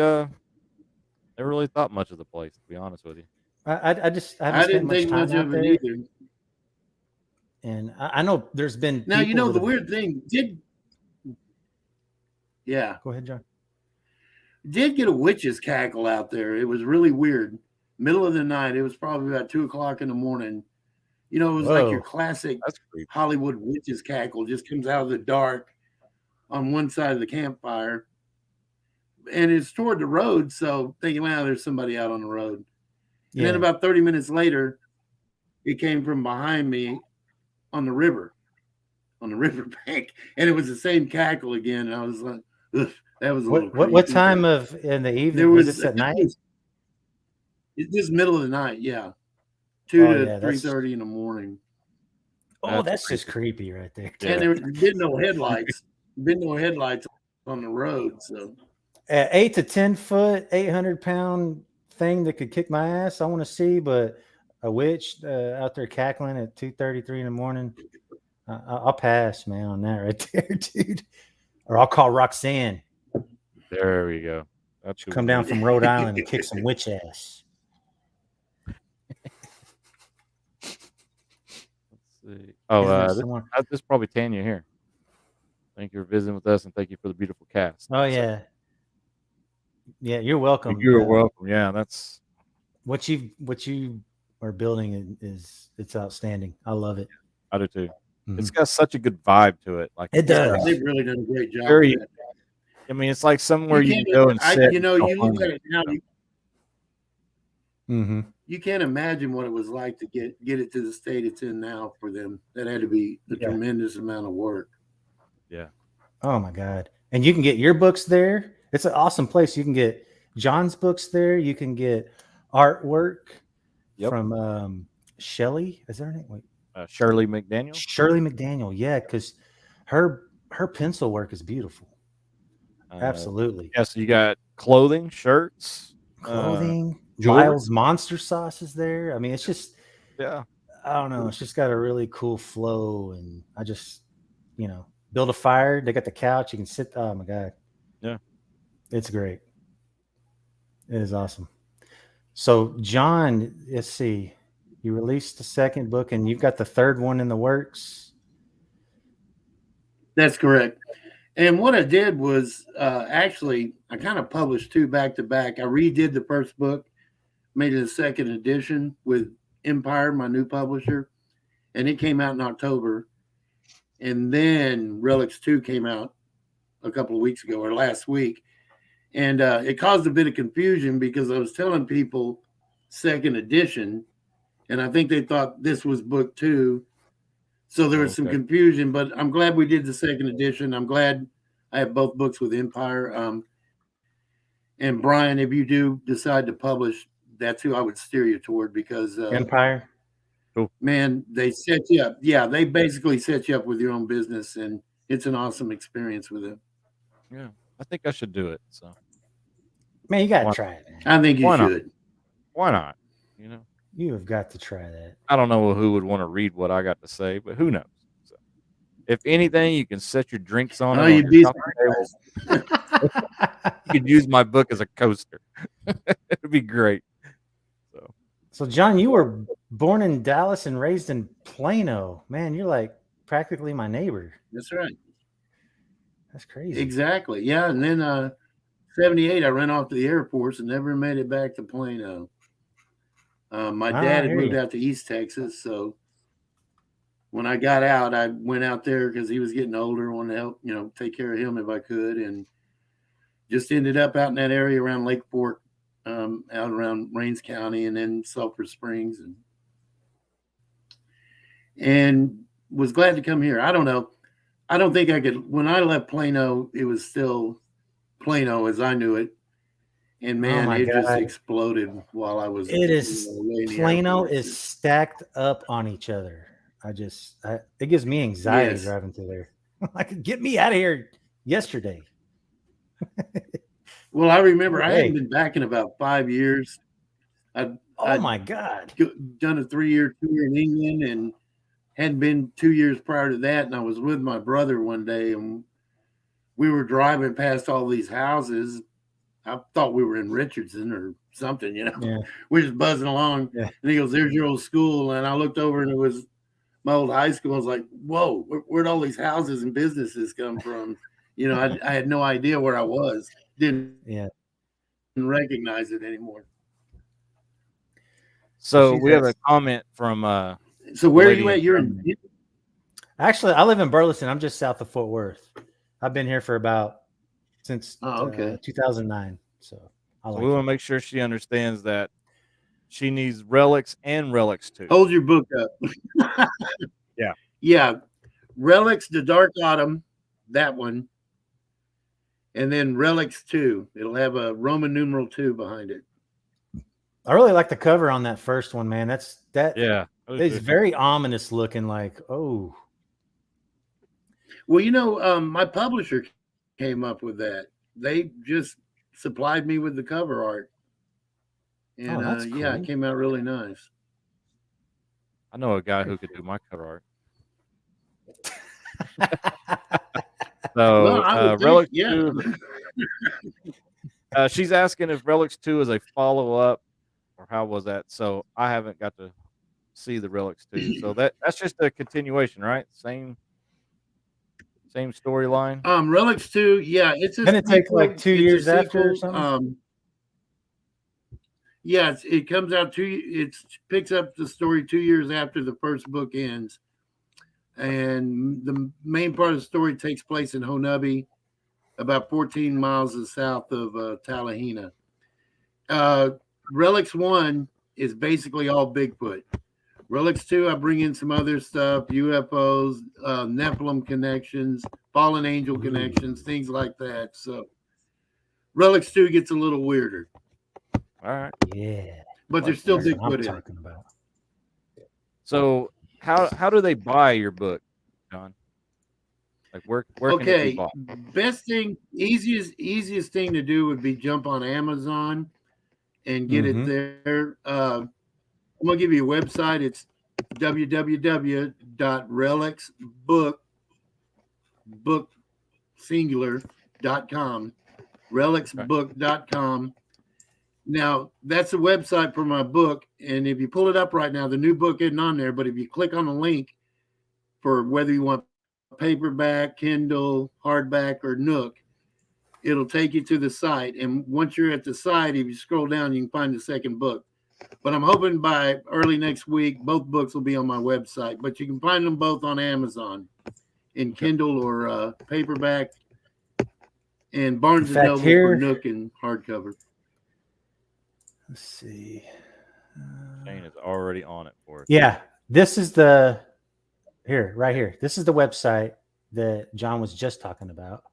thought much of the place, to be honest with you. I just I haven't I spent didn't much think time much out of there. it either. And I know there's been Now, you know, that the have- weird thing yeah, Go ahead, John. did get a witch's cackle out there. It was really weird. Middle of the night. It was probably about 2:00 in the morning. You know, it was like your Whoa. classic That's creepy. Hollywood witch's cackle. Just comes out of the dark on one side of the campfire. And it's toward the road, so thinking, wow, there's somebody out on the road. And then about 30 minutes later, it came from behind me on the riverbank, and it was the same cackle again. And I was like, ugh, that was a little what creepy. time of in the evening? There was was this at night? It's just middle of the night, yeah. 2 Oh, to yeah, that's- 3:30 in the morning. Oh, that's just creepy right there. Yeah. And there been no headlights. Been no headlights on the road. So 8 to 10 foot, 800-pound thing that could kick my ass. I want to see, but a witch out there cackling at 2:33 in the morning. I'll pass, man, on that right there, dude. Or I'll call Roxanne. There we go. That's who Come we down need. from Rhode Island and kick some witch ass. Let's see. Oh, Isn't there this someone- is probably Tanya here. Thank you for visiting with us, and thank you for the beautiful cast. Oh yeah, yeah. You're welcome. You're welcome. Yeah, that's what you are building is it's outstanding. I love it. I do too. Mhm. It's got such a good vibe to it. Like It does. they've really done a great job. Very- with that. I mean, it's like somewhere you can can't- go and sit. you know, and go you look home. at it now, Mm-hmm. you can't imagine what it was like to get it to the state it's in now for them. That had to be a Yeah. tremendous amount of work. Oh my God. And you can get your books there. It's an awesome place. You can get John's books there. You can get artwork Yep. from Shelley. Is that her name? Wait. Shirley McDaniel. Shirley McDaniel. Yeah, because her pencil work is beautiful. Absolutely. Yeah, so you got clothing, shirts, Clothing. jewelry. Lyle's Monster Sauce is there. I mean, it's just, yeah. I don't know. It's just got a really cool flow. And I just, build a fire. They got the couch. You can sit. Oh my God. Yeah. It's great. It is awesome. So, John, let's see. You released the second book and you've got the third one in the works. That's correct. And what I did was actually, I kind of published two back to back. I redid the first book, made it a second edition with Empire, my new publisher, and it came out in October. And then Relics 2 came out a couple of weeks ago or last week. And it caused a bit of confusion because I was telling people second edition, and I think they thought this was book 2. So there was some confusion, but I'm glad we did the second edition. I'm glad I have both books with Empire. And Brian, if you do decide to publish, that's who I would steer you toward because Empire. Man, they set you up. Yeah, they basically set you up with your own business, and it's an awesome experience with them. Yeah, I think I should do it. So, Man, you got Why- to try it. Man. I think you Why not? should. why not? You have got to try that. I don't know who would want to read what I got to say, but who knows? So, if anything, you can set your drinks on. Oh, it on you'd your be coffee table. You could use my book as a coaster. It'd be great. So, John, you were born in Dallas and raised in Plano. Man, you're like practically my neighbor. That's right. That's crazy. Exactly. Yeah, and then 78, I ran off to the Air Force and never made it back to Plano. My dad had moved out to East Texas, so when I got out, I went out there because he was getting older, wanted to help, take care of him if I could, and just ended up out in that area around Lake Fork, out around Rains County, and then Sulphur Springs, and was glad to come here. I don't know. I don't think I could. When I left Plano, it was still Plano as I knew it. And man, my it just God. exploded while I was. It is away in the Air Plano Force. is stacked up on each other. It gives me anxiety Yes. driving through there. Like, get me out of here yesterday. Well, I remember I Hey. hadn't been back in about 5 years. Oh I'd my God. done a 3-year tour in England and hadn't been 2 years prior to that. And I was with my brother one day and we were driving past all these houses. I thought we were in Richardson or something, Yeah. We're just buzzing along. Yeah. And he goes, "There's your old school." And I looked over and it was my old high school. I was like, whoa, where'd all these houses and businesses come from? You know, I had no idea where I was. Didn't recognize it anymore. So we have a comment from So where are you at? You're in Actually, I live in Burleson. I'm just south of Fort Worth. I've been here for since 2009. So we want to make sure she understands that she needs Relics and Relics 2. Hold your book up. Yeah. Relics, The Dark Autumn, that one. And then Relics 2. It'll have a Roman numeral 2 behind it. I really like the cover on that first one, man. It's It's very ominous looking, like, oh. Well, you know, my publisher came up with that. They just supplied me with the cover art. And that's cool. Yeah, it came out really nice. I know a guy who could do my cover art. So Relics 2. She's asking if Relics 2 is a follow-up, or how was that? So I haven't got to see the Relics 2. So that's just a continuation, right? Same storyline. Relics 2, yeah, it's gonna take like 2 years after or something. Yeah, it comes out it picks up the story 2 years after the first book ends. And the main part of the story takes place in Honubi, about 14 miles south of Talahina. Relics 1 is basically all Bigfoot. Relics 2, I bring in some other stuff, UFOs, Nephilim connections, fallen angel connections, things like that. So Relics 2 gets a little weirder. All right. Yeah. But there's still Bigfoot in it. So how do they buy your book, John? Like where can it be bought? Best thing, easiest thing to do would be jump on Amazon and get it there. I'm gonna give you a website. It's www.relicsbook.com. Relicsbook.com. Now, that's a website for my book. And if you pull it up right now, the new book isn't on there. But if you click on the link for whether you want paperback, Kindle, hardback, or Nook, it'll take you to the site. And once you're at the site, if you scroll down, you can find the second book. But I'm hoping by early next week, both books will be on my website. But you can find them both on Amazon in Kindle or paperback, and Barnes & Noble for Nook and hardcover. Let's see. Shane is already on it for us. Yeah, this is right here. This is the website that John was just talking about.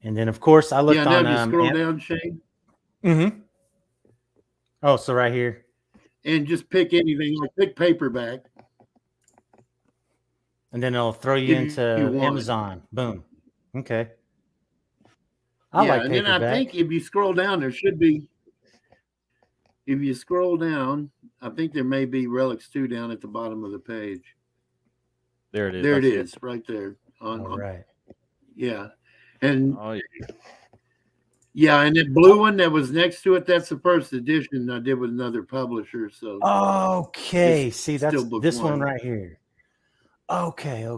And then, of course, I looked on. Now you scroll down, Shane. Mm-hmm. Oh, so right here. And just pick anything, like pick paperback. And then it'll throw you into Amazon. Boom. Okay. I like paperback. And then I think if you scroll down, there should be. If you scroll down, I think there may be Relics 2 down at the bottom of the page. There it is. There it is, right there. All right. Yeah. And and that blue one that was next to it, that's the first edition I did with another publisher. So okay. See, that's this one right here. Okay. I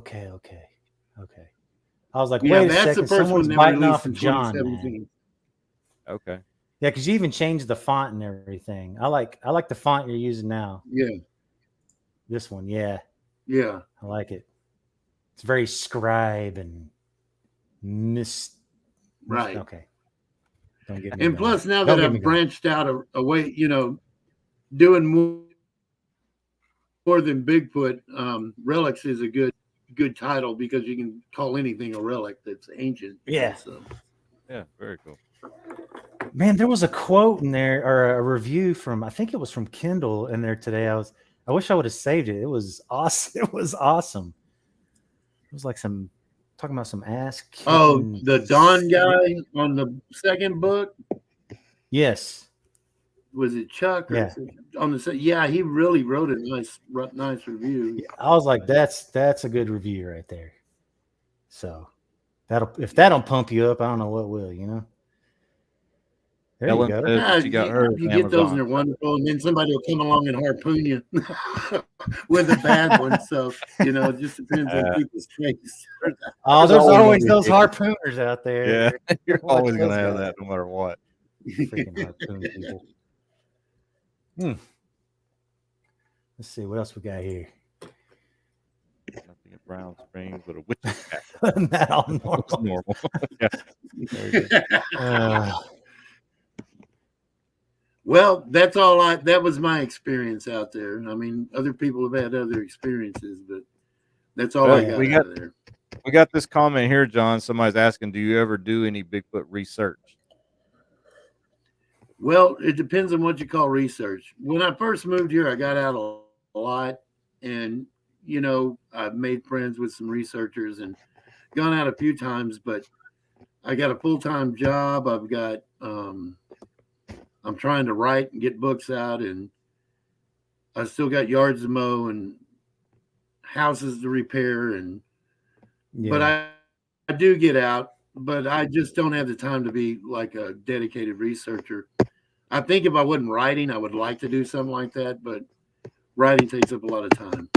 was like, wait a second, someone's biting off John. Okay. Yeah, because you even changed the font and everything. I like the font you're using now. Yeah. This one, yeah. Yeah. I like it. It's very scribe and right. Okay. Don't get me and plus, now that I've branched out away, doing more than Bigfoot, Relics is a good title because you can call anything a relic that's ancient. Yeah. So. Yeah, very cool. Man, there was a quote in there or a review from, I think it was from Kindle in there today. I wish I would have saved it. It was awesome. It was awesome. It was like talking about some ass kicking. Oh, the Don guy on the second book? Yes. Was it Chuck? Yeah. Yeah, he really wrote a nice review. I was like, that's a good review right there. So if that don't pump you up, I don't know what will, There Ellen you go. says that she got hers you on get those and Amazon. they're wonderful, and then somebody will come along and harpoon you with a bad one. So it just depends on people's taste. Oh, there's always always gonna those be- harpooners out there. Yeah, you're Watch always going to those have guys. that no matter what. Freaking harpoon people. Let's see what else we got here. Nothing at Brown Springs but a witch's cat. Not all It's normal. normal. Yeah. There you go. Well, that was my experience out there. I mean, other people have had other experiences, but that's all I Well, got we out of there. We got this comment here, John. Somebody's asking, do you ever do any Bigfoot research? Well, it depends on what you call research. When I first moved here, I got out a lot, and I've made friends with some researchers and gone out a few times, but I got a full-time job. I've got I'm trying to write and get books out, and I still got yards to mow and houses to repair, but I do get out, but I just don't have the time to be like a dedicated researcher. I think if I wasn't writing, I would like to do something like that, but writing takes up a lot of time.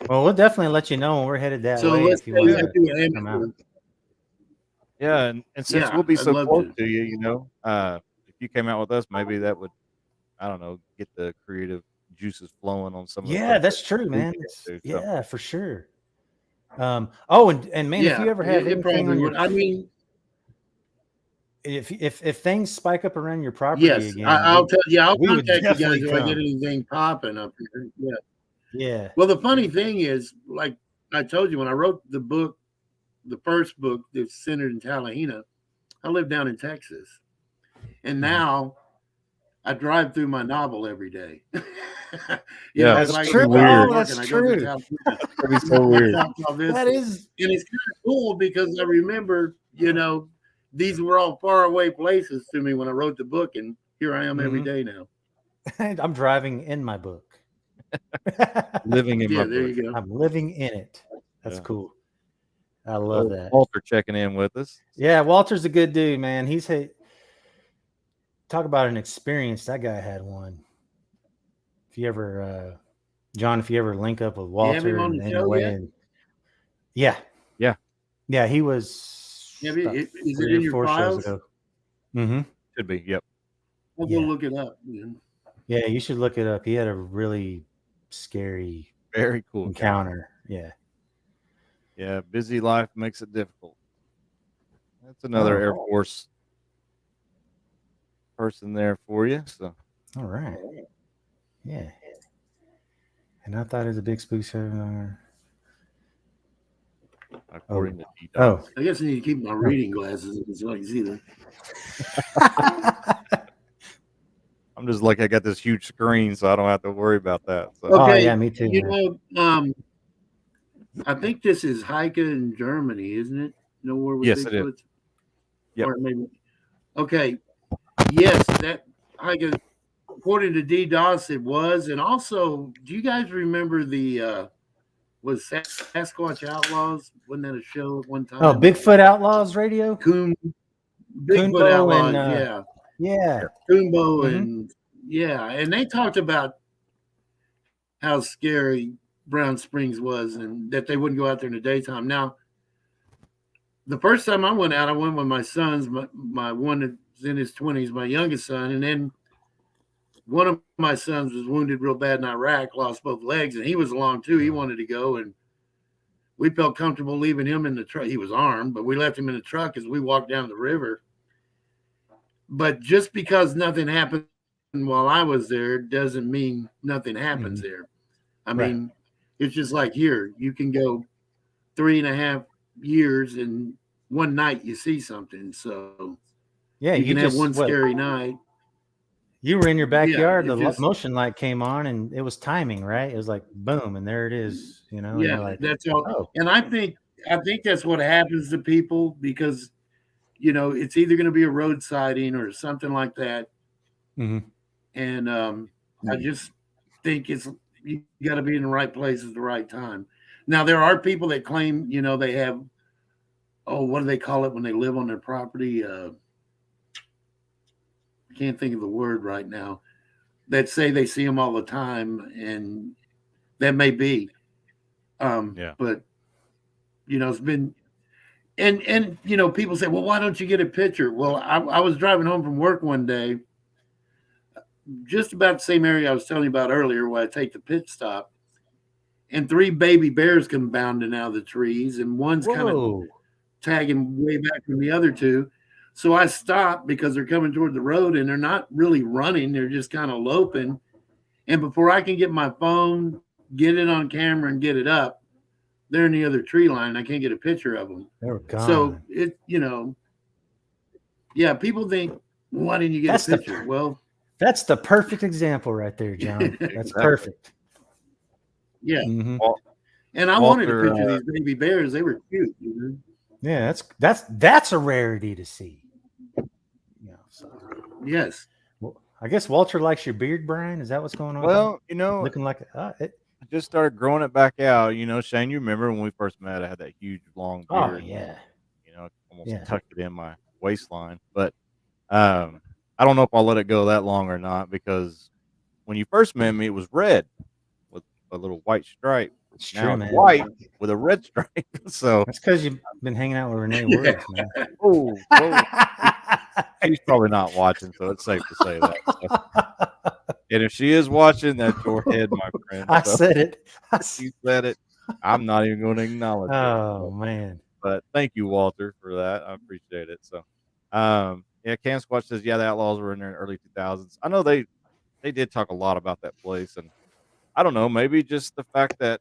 Well, we'll definitely let you know when we're headed that So way. let's If you say want I to do an come amateur. out. Yeah, and since Yeah, we'll be I'd so love close to. to you, if you came out with us, maybe that would, I don't know, get the creative juices flowing on some of the Yeah, stuff that's that true, we man. get to, so. Yeah, for sure. And man, if you ever have it anything probably on your, would. I mean, if things spike up around your property yes, again, I'll tell you. I'll we would contact you guys definitely if I get come. anything popping up here. Yeah. Yeah. Well, the funny thing is, like I told you, when I wrote the book, the first book that's centered in Talahina, I lived down in Texas, and now I drive through my novel every day. Yeah, if that's I true. go Weird. to Oh, work that's and I go to true. Talahina, That'd be so weird. That is, and it's kind of cool because I remember, these were all far away places to me when I wrote the book, and here I am every day now. I'm driving in my book. Living in Yeah, my there book. you go. I'm living in it. That's Yeah. cool. I love that. Walter checking in with us. Yeah, Walter's a good dude, man. Talk about an experience. That guy had one. If you ever, John, if you ever link up with You have him Walter on in the any show way, yet? and yeah, he was. Yeah, about is it 3 in or your 4 shows files? ago. Mm-hmm. Should be. Yep. I'll go Yeah. look it up. Man. Yeah, you should look it up. He had a really scary Very cool. encounter. Yeah. Yeah. Busy life makes it difficult. That's another Air Force person there for you. So. All right. Yeah. And I thought it was a big spook show. According to D. Oh. I guess I need to keep my reading glasses so I can see them. I'm just like, I got this huge screen, so I don't have to worry about that. So. Oh, Okay, yeah, me too. man. I think this is Heike in Germany, isn't it? Nowhere with Yes, it is. Bigfoots? Yep. Or maybe. Okay. Yes, that Heike, according to D. Doss, it was. And also, do you guys remember the was Sasquatch Outlaws? Wasn't that a show at one time? Oh, Bigfoot Outlaws Radio? Bigfoot Coonbo Outlaws, and, yeah. Yeah. Coonbo Mhm. and and they talked about how scary Brown Springs was and that they wouldn't go out there in the daytime. Now, the first time I went out, I went with my sons, my one that's in his 20s, my youngest son, and then one of my sons was wounded real bad in Iraq, lost both legs, and he was along too. He wanted to go, and we felt comfortable leaving him in the truck. He was armed, but we left him in the truck as we walked down the river. But just because nothing happened while I was there doesn't mean nothing happens there. I mean, it's just like here, you can go 3.5 years and one night you see something. So Yeah, you can have one scary night. You were in your backyard, Yeah, the motion light came on, and it was timing, right? It was like boom, and there it is, and you're like, that's all. oh. And I think that's what happens to people because it's either going to be a road sighting or something like that. Mm-hmm. And I just think you got to be in the right place at the right time. Now there are people that claim they have, what do they call it when they live on their property? can't think of the word right now, that say they see them all the time, and that may be. But it's been, and people say, well, why don't you get a picture? Well, I was driving home from work one day, just about the same area I was telling you about earlier, where I take the pit stop, and 3 baby bears come bounding out of the trees, and one's kind of tagging way back from the other 2. So I stopped because they're coming toward the road, and they're not really running. They're just kind of loping. And before I can get my phone, get it on camera and get it up, they're in the other tree line. I can't get a picture of them. They were gone. So people think, why didn't you get a picture? That's the perfect example right there, John. That's perfect. Yeah. Mm-hmm. And I wanted to picture these baby bears. They were cute. Yeah, that's a rarity to see. Yes. Well, I guess Walter likes your beard, Brian. Is that what's going on? Well, looking like I just started growing it back out. Shane, you remember when we first met? I had that huge long beard. Oh yeah. Almost tucked it in my waistline. But I don't know if I'll let it go that long or not, because when you first met me, it was red with a little white stripe. It's now true, it's man. white with a red stripe. So that's because you've been hanging out with Renee Woods, man. Oh, she's probably not watching, so it's safe to say that. So. And if she is watching, that's your head, my friend. I said it. You said it. I'm not even going to acknowledge it. Oh, man. But thank you, Walter, for that. I appreciate it. So, Cam Squatch says, the Outlaws were in there in the early 2000s. I know they did talk a lot about that place, and I don't know, maybe just the fact that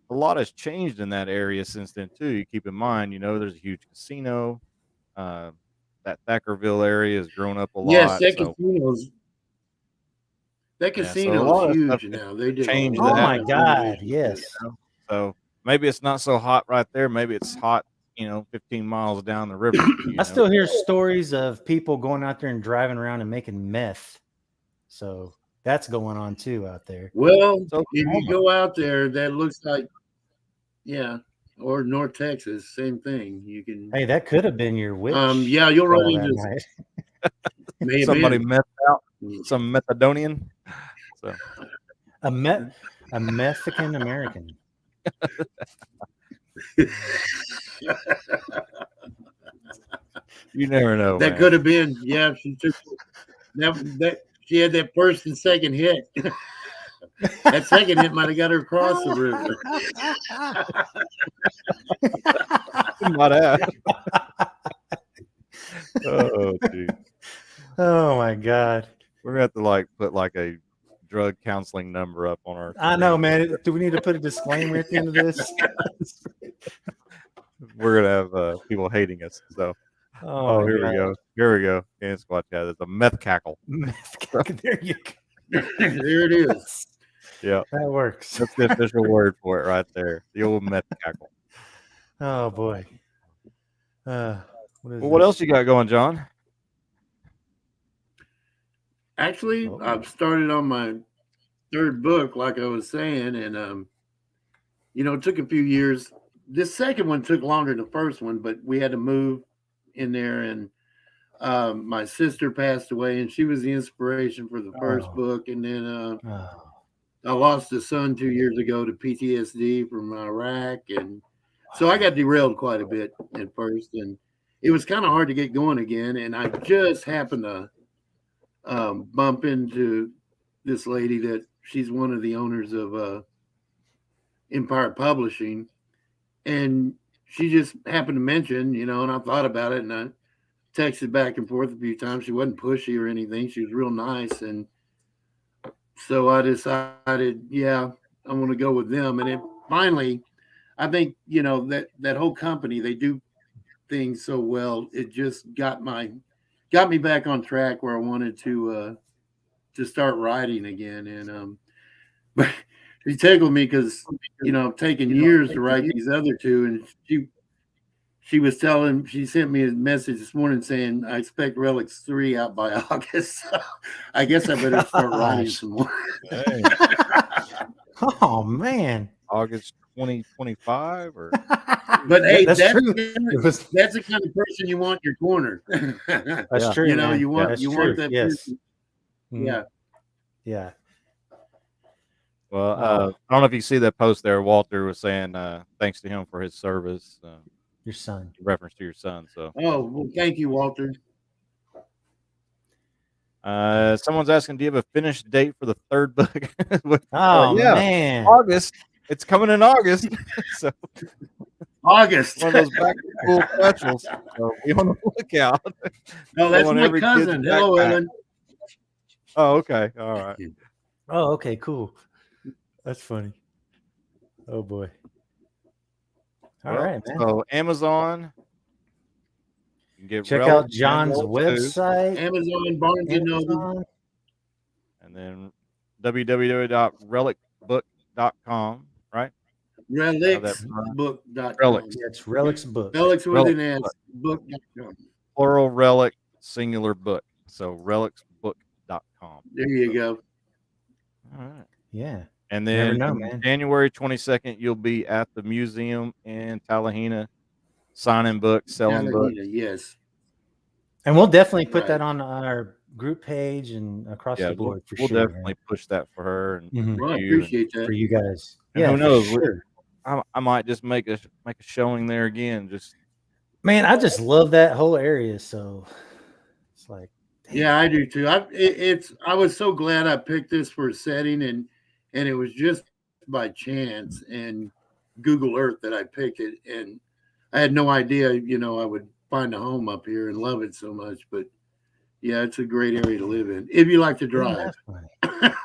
a lot has changed in that area since then too. You keep in mind, there's a huge casino. That Thackerville area has grown up a lot. Yes, that casino is huge now. They just changed. Oh my God! Yes. So maybe it's not so hot right there. Maybe it's hot, 15 miles down the river. I still hear stories of people going out there and driving around and making meth. So that's going on too out there. Well, if you go out there, that looks like, or North Texas, same thing. You can. Hey, that could have been your witch. You'll run into somebody methed out, some Methadonian. So a Mexican American. You never know. That could have been. Yeah, she took that. She had that first and second hit. That second hit might have got her across the river. Might have. Oh, dude. Oh my God. We're gonna have to put a drug counseling number up on our. I know, man. Do we need to put a disclaimer at the end of this? We're gonna have people hating us. So. Oh, here we go. Here we go. Game Squad Chat. It's a meth cackle. Meth cackle. There you go. There it is. Yeah, that works. That's the official word for it right there. The old meth cackle. Oh boy. What else you got going, John? Actually, I've started on my 3rd book, like I was saying, and it took a few years. This second one took longer than the first one, but we had to move in there, and my sister passed away, and she was the inspiration for the first book. And then I lost a son 2 years ago to PTSD from Iraq, and so I got derailed quite a bit at first, and it was kind of hard to get going again. And I just happened to bump into this lady that she's one of the owners of Empire Publishing, and she just happened to mention, and I thought about it, and I texted back and forth a few times. She wasn't pushy or anything. She was real nice. And so I decided, I'm going to go with them. And then finally, I think, that whole company, they do things so well. It just got me back on track where I wanted to start writing again. And, but she tickled me because, I've taken years to write these other 2. And she sent me a message this morning saying, I expect Relics 3 out by August. So I guess I better start writing some more. Oh, man. August 2025 or But hey, that's true. that's the kind of person you want in your corner. That's Yeah. true. You know, man. you want That's you true. want that Yes. person. Mhm. Yeah. Yeah. well, Oh. I don't know if you see that post there. Walter was saying thanks to him for his service, Your son. in reference to your son. So Oh, well, thank you, Walter. someone's asking, do you have a finished date for the third book? Oh Yeah, man. August. It's coming in August. So August. one of those back to school specials. So be on the lookout. No, that's On my every kid's cousin. Hello, backpack. Ellen. Oh, okay. All right. Oh, okay, cool. That's funny. Oh boy. All Well, right, man. so Amazon. You can get Check Relic out John's and Relic 2, website. Amazon, Barnes and Noble. Amazon. and then www.relicbook.com, right? Relicsbook.com. Relics. Yeah, it's Relics book. Relics with Relic an S. book. Book.com. Plural relic, singular book. So relicsbook.com. There you go. All right. Yeah. And Never then know, on man. January 22nd, you'll be at the museum in Tallahena, signing books, selling books. Tallahena, yes. And we'll definitely put Right. that on our group page and across Yeah, the board for we'll sure. definitely push that for her and Mhm. Well, I you. And, appreciate For that. you guys. and Yeah, who for knows? sure. I might just make a showing there again. Just Man, I just love that whole area. So it's like, damn. Yeah, I do too. I was so glad I picked this for a setting, and it was just by chance and Google Earth that I picked it, and I had no idea, I would find a home up here and love it so much. But yeah, it's a great area to live in if you like to Yeah, drive. that's funny.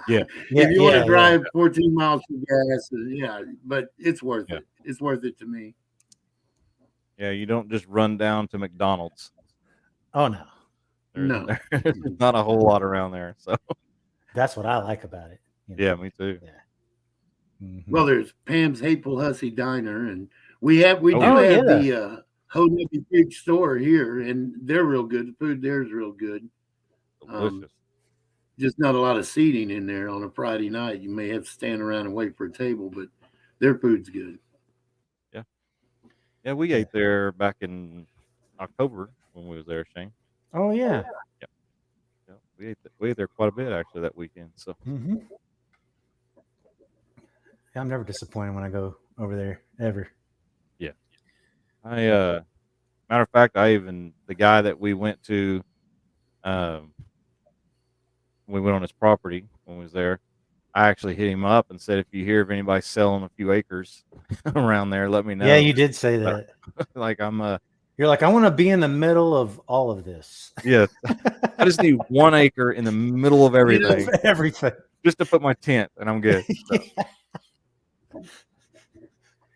Yeah. If you want Yeah, to drive 14 miles for gas, yeah, but it's worth Yeah. it. It's worth it to me. yeah, you don't just run down to McDonald's. Oh no. No. There's not a whole lot around there. So That's what I like about it. yeah, me too. Mhm. Well, there's Pam's Hateful Hussy Diner, and we do have yeah. the Honeybee Creek store here, and they're real good. The food there is real good. Delicious. Just not a lot of seating in there on a Friday night. You may have to stand around and wait for a table, but their food's good. Yeah, we ate there back in October when we was there, Shane. Oh yeah. Yeah, we ate there quite a bit actually that weekend. So Mm-hmm. I'm never disappointed when I go over there ever. matter of fact, the guy that we went to, we went on his property when we was there. I actually hit him up and said, if you hear of anybody selling a few acres around there, let me know. Yeah, you did say that. Like You're like, I want to be in the middle of all of this. yeah, I just need 1 acre in the middle of everything, Everything. just to put my tent, and I'm good. So,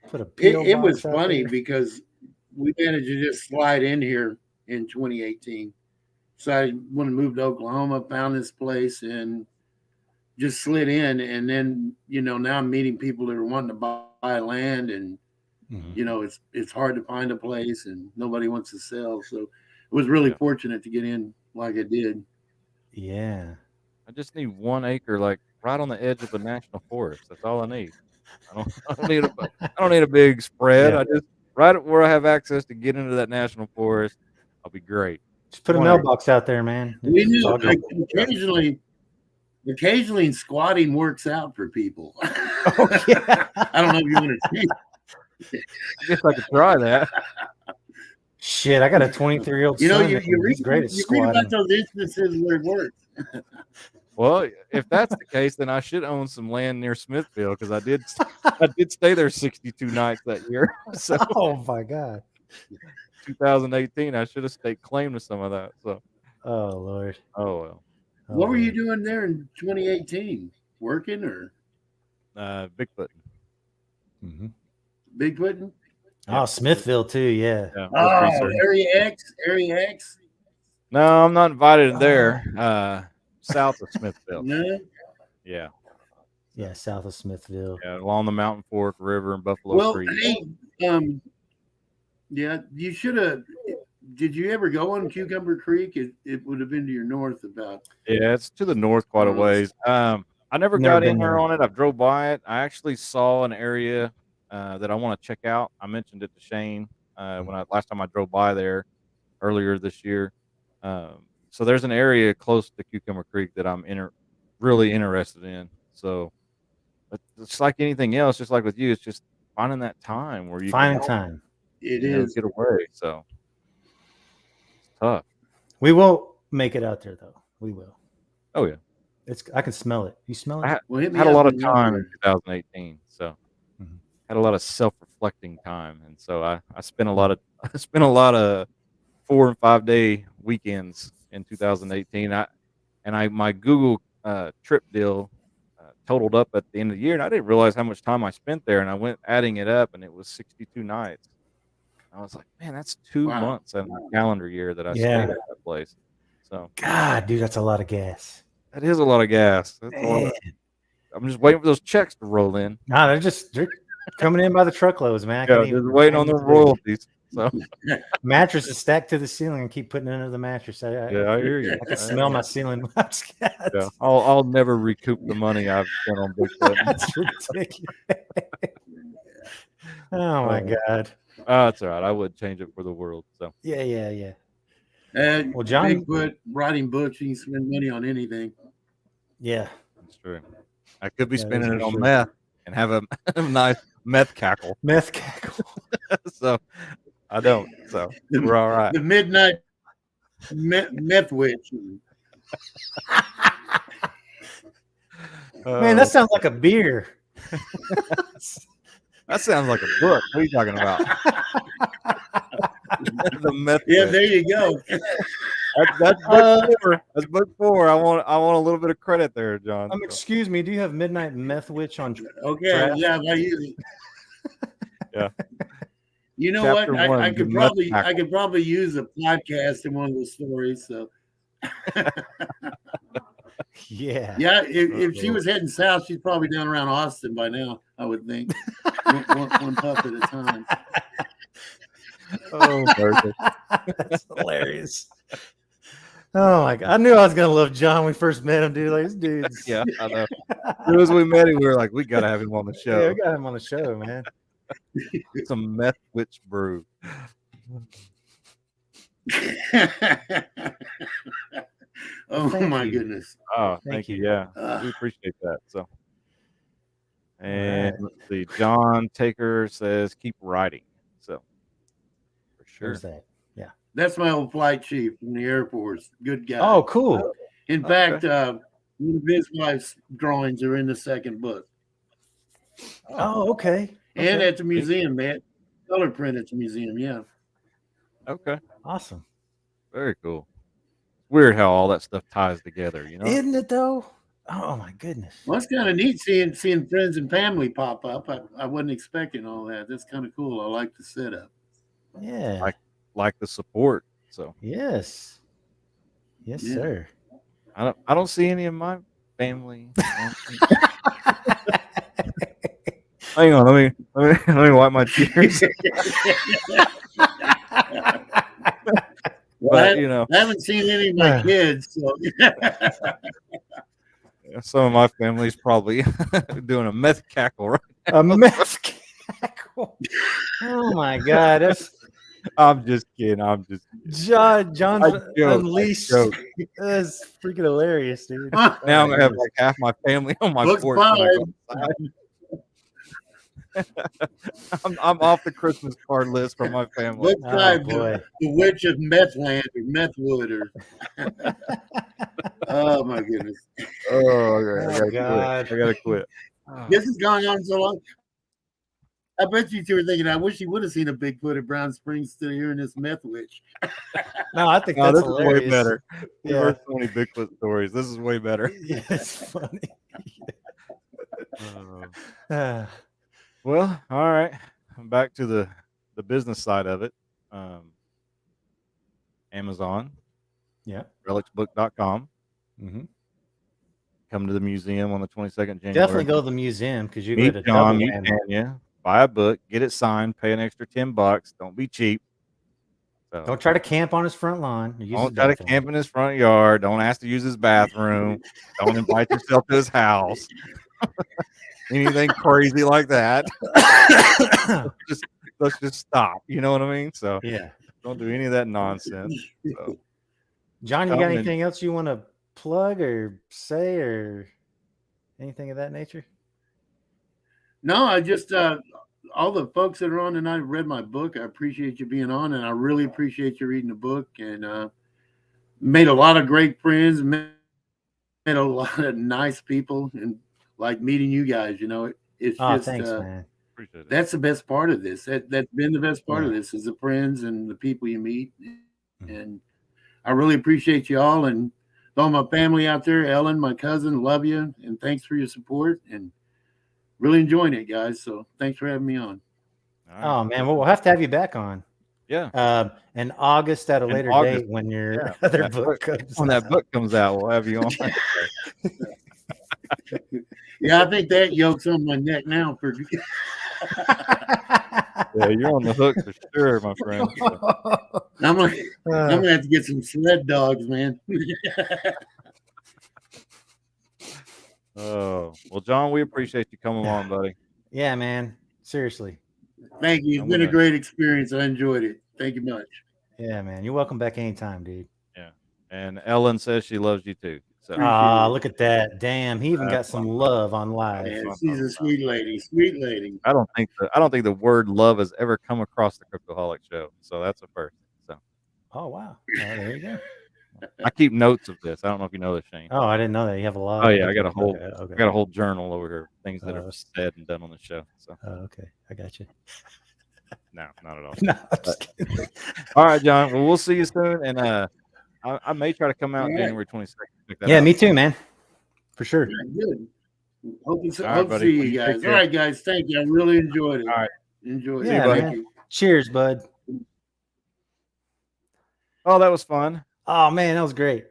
Put a P.O. It was box out funny there. because we managed to just slide in here in 2018. So I when I moved to Oklahoma, found this place and just slid in. And then, now I'm meeting people that are wanting to buy land, and Mhm. it's hard to find a place and nobody wants to sell. So it was really fortunate to get in like I did. Yeah. I just need 1 acre, like right on the edge of a national forest. That's all I need. I don't need a big spread. Yeah. I just right where I have access to get into that national forest. I'll be great. Just put a 1 acre. mailbox out there, man. We It's knew all good. occasionally squatting works out for people. Oh, yeah. I don't know if you want to see. I guess I could try that. Shit, I got a 23-year-old You know, son. you and read, he's great at you read squatting. about those instances where it works. Well, if that's the case, then I should own some land near Smithville because I did stay there 62 nights that year. So Oh my God. 2018, I should have staked claim to some of that. So Oh Lord. oh well. Oh, What were you Lord. doing there in 2018? Working or Bigfoot. Mhm. Bigfooting? Oh, Smithville too. Yeah. Yeah, Oh, research. Area X. No, I'm not invited there. South of Smithville. No. Yeah. Yeah, south of Smithville. Yeah, along the Mountain Fork River and Buffalo Well, Creek. hey, yeah, you should have. Did you ever go on Cucumber Creek? It would have been to your north about. Yeah, it's to the north quite a ways. I never Never got in been there there. on it. I drove by it. I actually saw an area that I want to check out. I mentioned it to Shane last time I drove by there earlier this year. So there's an area close to Cucumber Creek that I'm really interested in. So it's like anything else, just like with you, it's just finding that time where you Finding can time. It you know, is. get away. So it's tough. We will make it out there though. We will. Oh yeah, I can smell it. You smell it? Well, hit me had a up lot of when you're time there. in 2018, so Mhm. had a lot of self-reflecting time, and so I spent a lot of 4 and 5 day weekends in 2018. My Google trip deal totaled up at the end of the year, and I didn't realize how much time I spent there. And I went adding it up, and it was 62 nights. I was like, man, that's 2 Wow. months in a calendar year that I Yeah. stayed at that place. So God, dude, that's a lot of gas. that is a lot of gas. That's a lot Man. I'm just waiting for those checks to roll in. Nah, they're coming in by the truckloads, man. I Yeah, can't just even waiting on the royalties. So mattress is stacked to the ceiling and keep putting it under the mattress. I hear you. can smell my ceiling. Yeah, I'll never recoup the money I've spent on Bigfoot. That's ridiculous. Oh my God. That's all right. I would change it for the world. So Yeah. And Well, John- Bigfoot, writing books, you can spend money on anything. Yeah. that's true. I could be Yeah, spending that's it for on sure. meth and have a nice meth cackle. Meth cackle. So I don't. So we're all right. The midnight meth witch. Man, that sounds like a beer. That sounds like a book. What are you talking about? The meth. Yeah, witch. there you go. That's book 4. That's book 4. I want a little bit of credit there, John. So. Excuse me. Do you have Midnight Meth Witch on? Okay, Draft? yeah, I use it. Yeah. You know Chapter what? 1, I the could meth probably use a podcast in one of the stories. So Yeah. yeah, if she was heading south, she's probably down around Austin by now. I would think one puff at a time. Oh, perfect. That's hilarious. Oh my God. I knew I was going to love John when we first met him, dude. Like, this dude's. Yeah, I know. As soon as we met him, we were like, we got to have him on the Yeah, show. we got him on the show, man. Some meth witch brew. Oh Thank my you. goodness. Oh, Thank thank you. you. Yeah, Uh, we appreciate that. So, and let's see, John Taker says, keep writing. So, for sure. Where's that? That's my old flight chief from the Air Force. Good guy. Oh, cool. In fact, one of his wife's drawings are in the second book. Oh, okay. And Okay. at the museum, man. Color print at the museum, yeah. Okay, Awesome. very cool. Weird how all that stuff ties together, you know? Isn't it though? Oh my goodness. Well, it's kind of neat seeing friends and family pop up. I wasn't expecting all that. That's kind of cool. I like the setup. Yeah. Like the support. So Yes. Yes, Yeah. sir. I don't see any of my family. Hang on, let me wipe my tears. But you know, I haven't seen any of my kids. So. some of my family's probably doing a meth cackle right. A meth cackle. Oh my God. That's I'm just kidding. John's I joke, unleashed. I joke. That's freaking hilarious, dude. Now I'm gonna have like half my family on my Book porch. when I 5. go outside. I'm off the Christmas card list for my family. Book Oh, 5, boy. the Witch of Methland or Methwood or. Oh my goodness! Oh, okay. Oh, God. I gotta quit. This has gone on so long. I bet you two were thinking, I wish you would have seen a Bigfoot at Brown Springs still hearing this meth witch. No, I think No, that's this is hilarious. way better. We've Yeah. heard so many Bigfoot stories. This is way better. Yeah, it's funny. Uh, well, all right. Back to the business side of it. Amazon, Yeah. relicsbook.com. Mm-hmm. Come to the museum on the 22nd January. Definitely go to the museum because you Meet get a John, double meet whammy. Tanya, buy a book, get it signed, pay an extra $10. Don't be cheap. So, Don't try to camp on his front lawn. Or use his don't try to bathroom. camp in his front yard. Don't ask to use his bathroom. Don't invite yourself to his house. anything crazy like that. let's just stop. You know what I mean? So Yeah. don't do any of that nonsense. So, John, you Come got in. anything else you want to plug or say or anything of that nature? No, I just all the folks that are on tonight read my book. I appreciate you being on, and I really appreciate you reading the book. And made a lot of great friends, met a lot of nice people, and like meeting you guys. You know, it's Oh, just thanks, man. Appreciate it. that's the best part of this. That's been the best part of Yeah. this is the friends and the people you meet. Mhm. And I really appreciate you all and all my family out there. Ellen, my cousin, love you, and thanks for your support and really enjoying it, guys. So thanks for having me on. All right. Oh man, well, we'll have to have you back on. Yeah. In August at a In later August, date when your yeah, other that book comes when that out. book comes out, we'll have you on. Yeah, I think that yoke's on my neck now for Yeah, you're on the hook for sure, my friend. So, I'm gonna have to get some sled dogs, man. oh well, John, we appreciate you coming on, buddy. Yeah, man. Seriously. Thank you. It's I'm been a gonna- great experience. I enjoyed it. Thank you much. Yeah, man. You're welcome back anytime, dude. Yeah, and Ellen says she loves you too. So Ah, it. look at that. Damn, he even got That's some love on live. Man, what I'm she's talking a sweet lady. Sweet lady. I don't think the word love has ever come across the Cryptoholic show. So that's a first. So Oh, wow. There you go. I keep notes of this. I don't know if you know this, Shane. Oh, I didn't know that. You have a lot. Oh yeah, I got a whole Okay. I got a whole journal over here, things that Oh. are said and done on the show. So Oh, okay. I got you. no, not at all. No, I'm just kidding. All right, John. Well, we'll see you soon, and I may try to come out All right. January 22nd. Check that Yeah, out. me too, man. For sure. Good. Hope to All right, hope to buddy. see Well, you you take guys. All care. right, guys. Thank you. I really enjoyed it. All right. Enjoyed Yeah, it. Thank man. you. Cheers, bud. Oh, that was fun. Oh, man, that was great.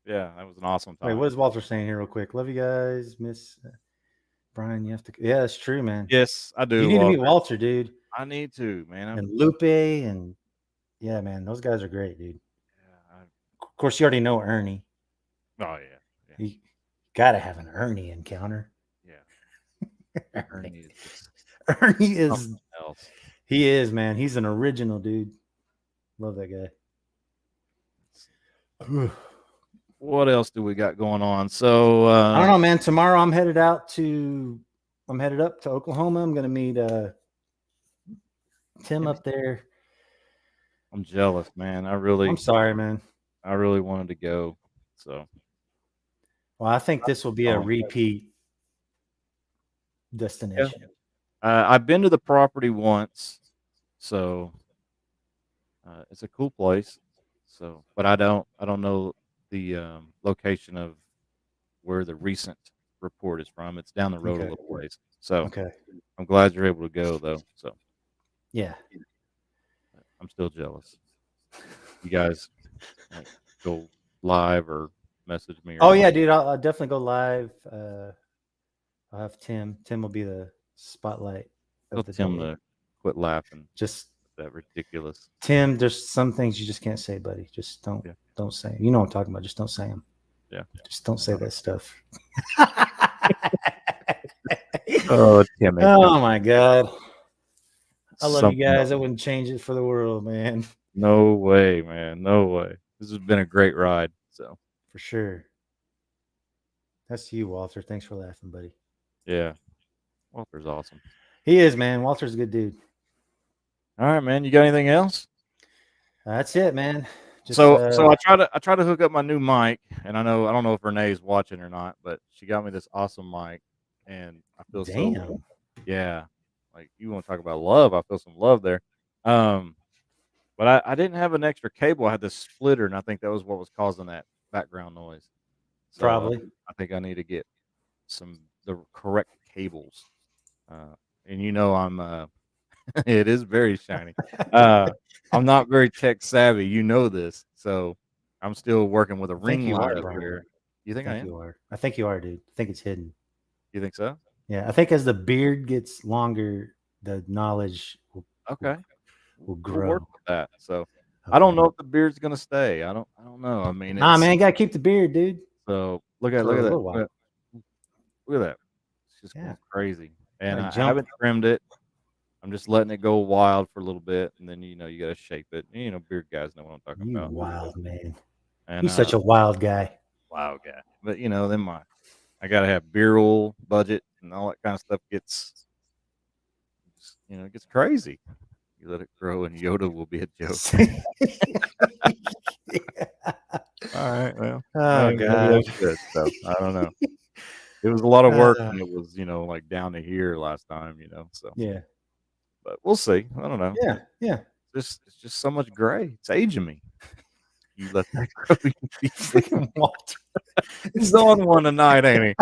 Yeah, that was an awesome time. Wait, what is Walter saying here, real quick? Love you guys, Miss Brian. You have to. Yeah, it's true, man. Yes, I do. You need to meet Walter. Walter, dude, I need to, man. and Lupe, and yeah, man, those guys are great, dude. Yeah, Of course, you already know Ernie. oh yeah. You gotta have an Ernie encounter. Yeah. Ernie. Ernie is Ernie is. something else. He is, man. He's an original, dude. Love that guy. What else do we got going on? So I don't know, man. Tomorrow I'm headed up to Oklahoma. I'm gonna meet Tim up there. I'm jealous, man. I'm sorry, man. I really wanted to go. So Well, I think this will be a Oh. repeat destination. I've been to the property once, so it's a cool place. So, but I don't know the location of where the recent report is from. It's down the road Okay. a little ways. So Okay. I'm glad you're able to go though. So Yeah. I'm still jealous. You guys like, go live or message me. Or Oh yeah, dude. I'll definitely go live. I'll have Tim. Tim will be the spotlight Tell of the Tim day. to quit laughing. Just That ridiculous. Tim. There's some things you just can't say, buddy. Just don't say. You know what I'm talking about. Just don't say them. Yeah. Just don't say that stuff. Oh, Tim. Oh my god. I love Something you guys. else. I wouldn't change it for the world, man. No way, man. No way. This has been a great ride. So For sure. That's you, Walter. Thanks for laughing, buddy. yeah. Walter's awesome. He is, man. Walter's a good dude. All right, man. You got anything else? That's it, man. Just, So I try to hook up my new mic, and I don't know if Renee's watching or not, but she got me this awesome mic, and I feel Damn. yeah. Like you want to talk about love? I feel some love there. But I didn't have an extra cable. I had this splitter, and I think that was what was causing that background noise. So, Probably. I think I need to get the correct cables. And you know I'm it is very shiny. I'm not very tech savvy. You know this, so I'm still working with a ring you light are, up Brian. here. You think I am? You are. I think you are, dude. I think it's hidden. You think so? Yeah, I think as the beard gets longer, the knowledge will Okay, will we'll grow. work with that. So I don't know if the beard's gonna stay. I don't know. I mean, Nah, man, you gotta keep the beard, dude. So look at For a that. little while. Look at that. just Yeah. going crazy, and Gotta I jump. haven't trimmed it. I'm just letting it go wild for a little bit, and then you got to shape it. Beard guys know what I'm talking You about. wild man. And You such a wild guy. wild guy. But then I got to have beer oil budget and all that kind of stuff gets it gets crazy. You let it grow, and Yoda will be a joke. All right, well, Oh maybe God. that's good. So I don't know. It was a lot of work when it was like down to here last time. So Yeah. but we'll see. I don't know. Yeah. Yeah. It's just so much gray. It's aging me. You let that grow. Walter. He's on one tonight, ain't he?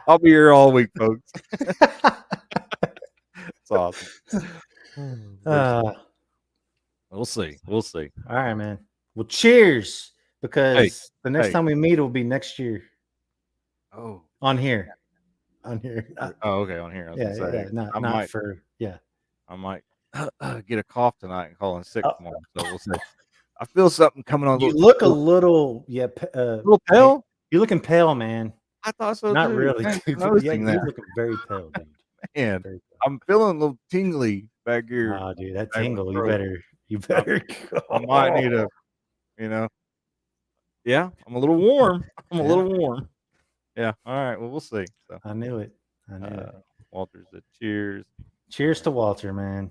I'll be here all week, folks. It's awesome. We'll see. We'll see. All right, man. Well, cheers, because the next hey. time we meet will be next year Oh, on here. On here. okay, on here. I was gonna say, Not I might get a cough tonight and call in sick tomorrow. So we'll see. I feel something coming on. You look a little, little pale. You're looking pale, man. I thought so. Not too. really. Man, Dude. noticing that. You're looking very pale, dude. Man, Very pale. I'm feeling a little tingly back here. Oh, dude, that back tingle. my You better go. I might need a, Yeah, I'm a little warm. A little warm. Yeah. All right. Well, we'll see. So I knew it. Walter said, "Cheers." Cheers to Walter, man.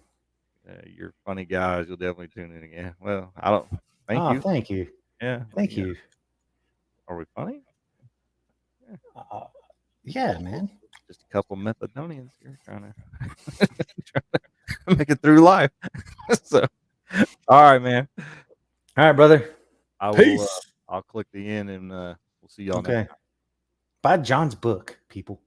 You're funny guys. You'll definitely tune in again. Well, I don't. Thank you. Thank you. Yeah. Thank you. Are we funny? Yeah, man. Just a couple Methadonians here trying to make it through life. So, all right, man. All right, brother. I'll click the end and we'll see y'all next time. Buy John's book, people.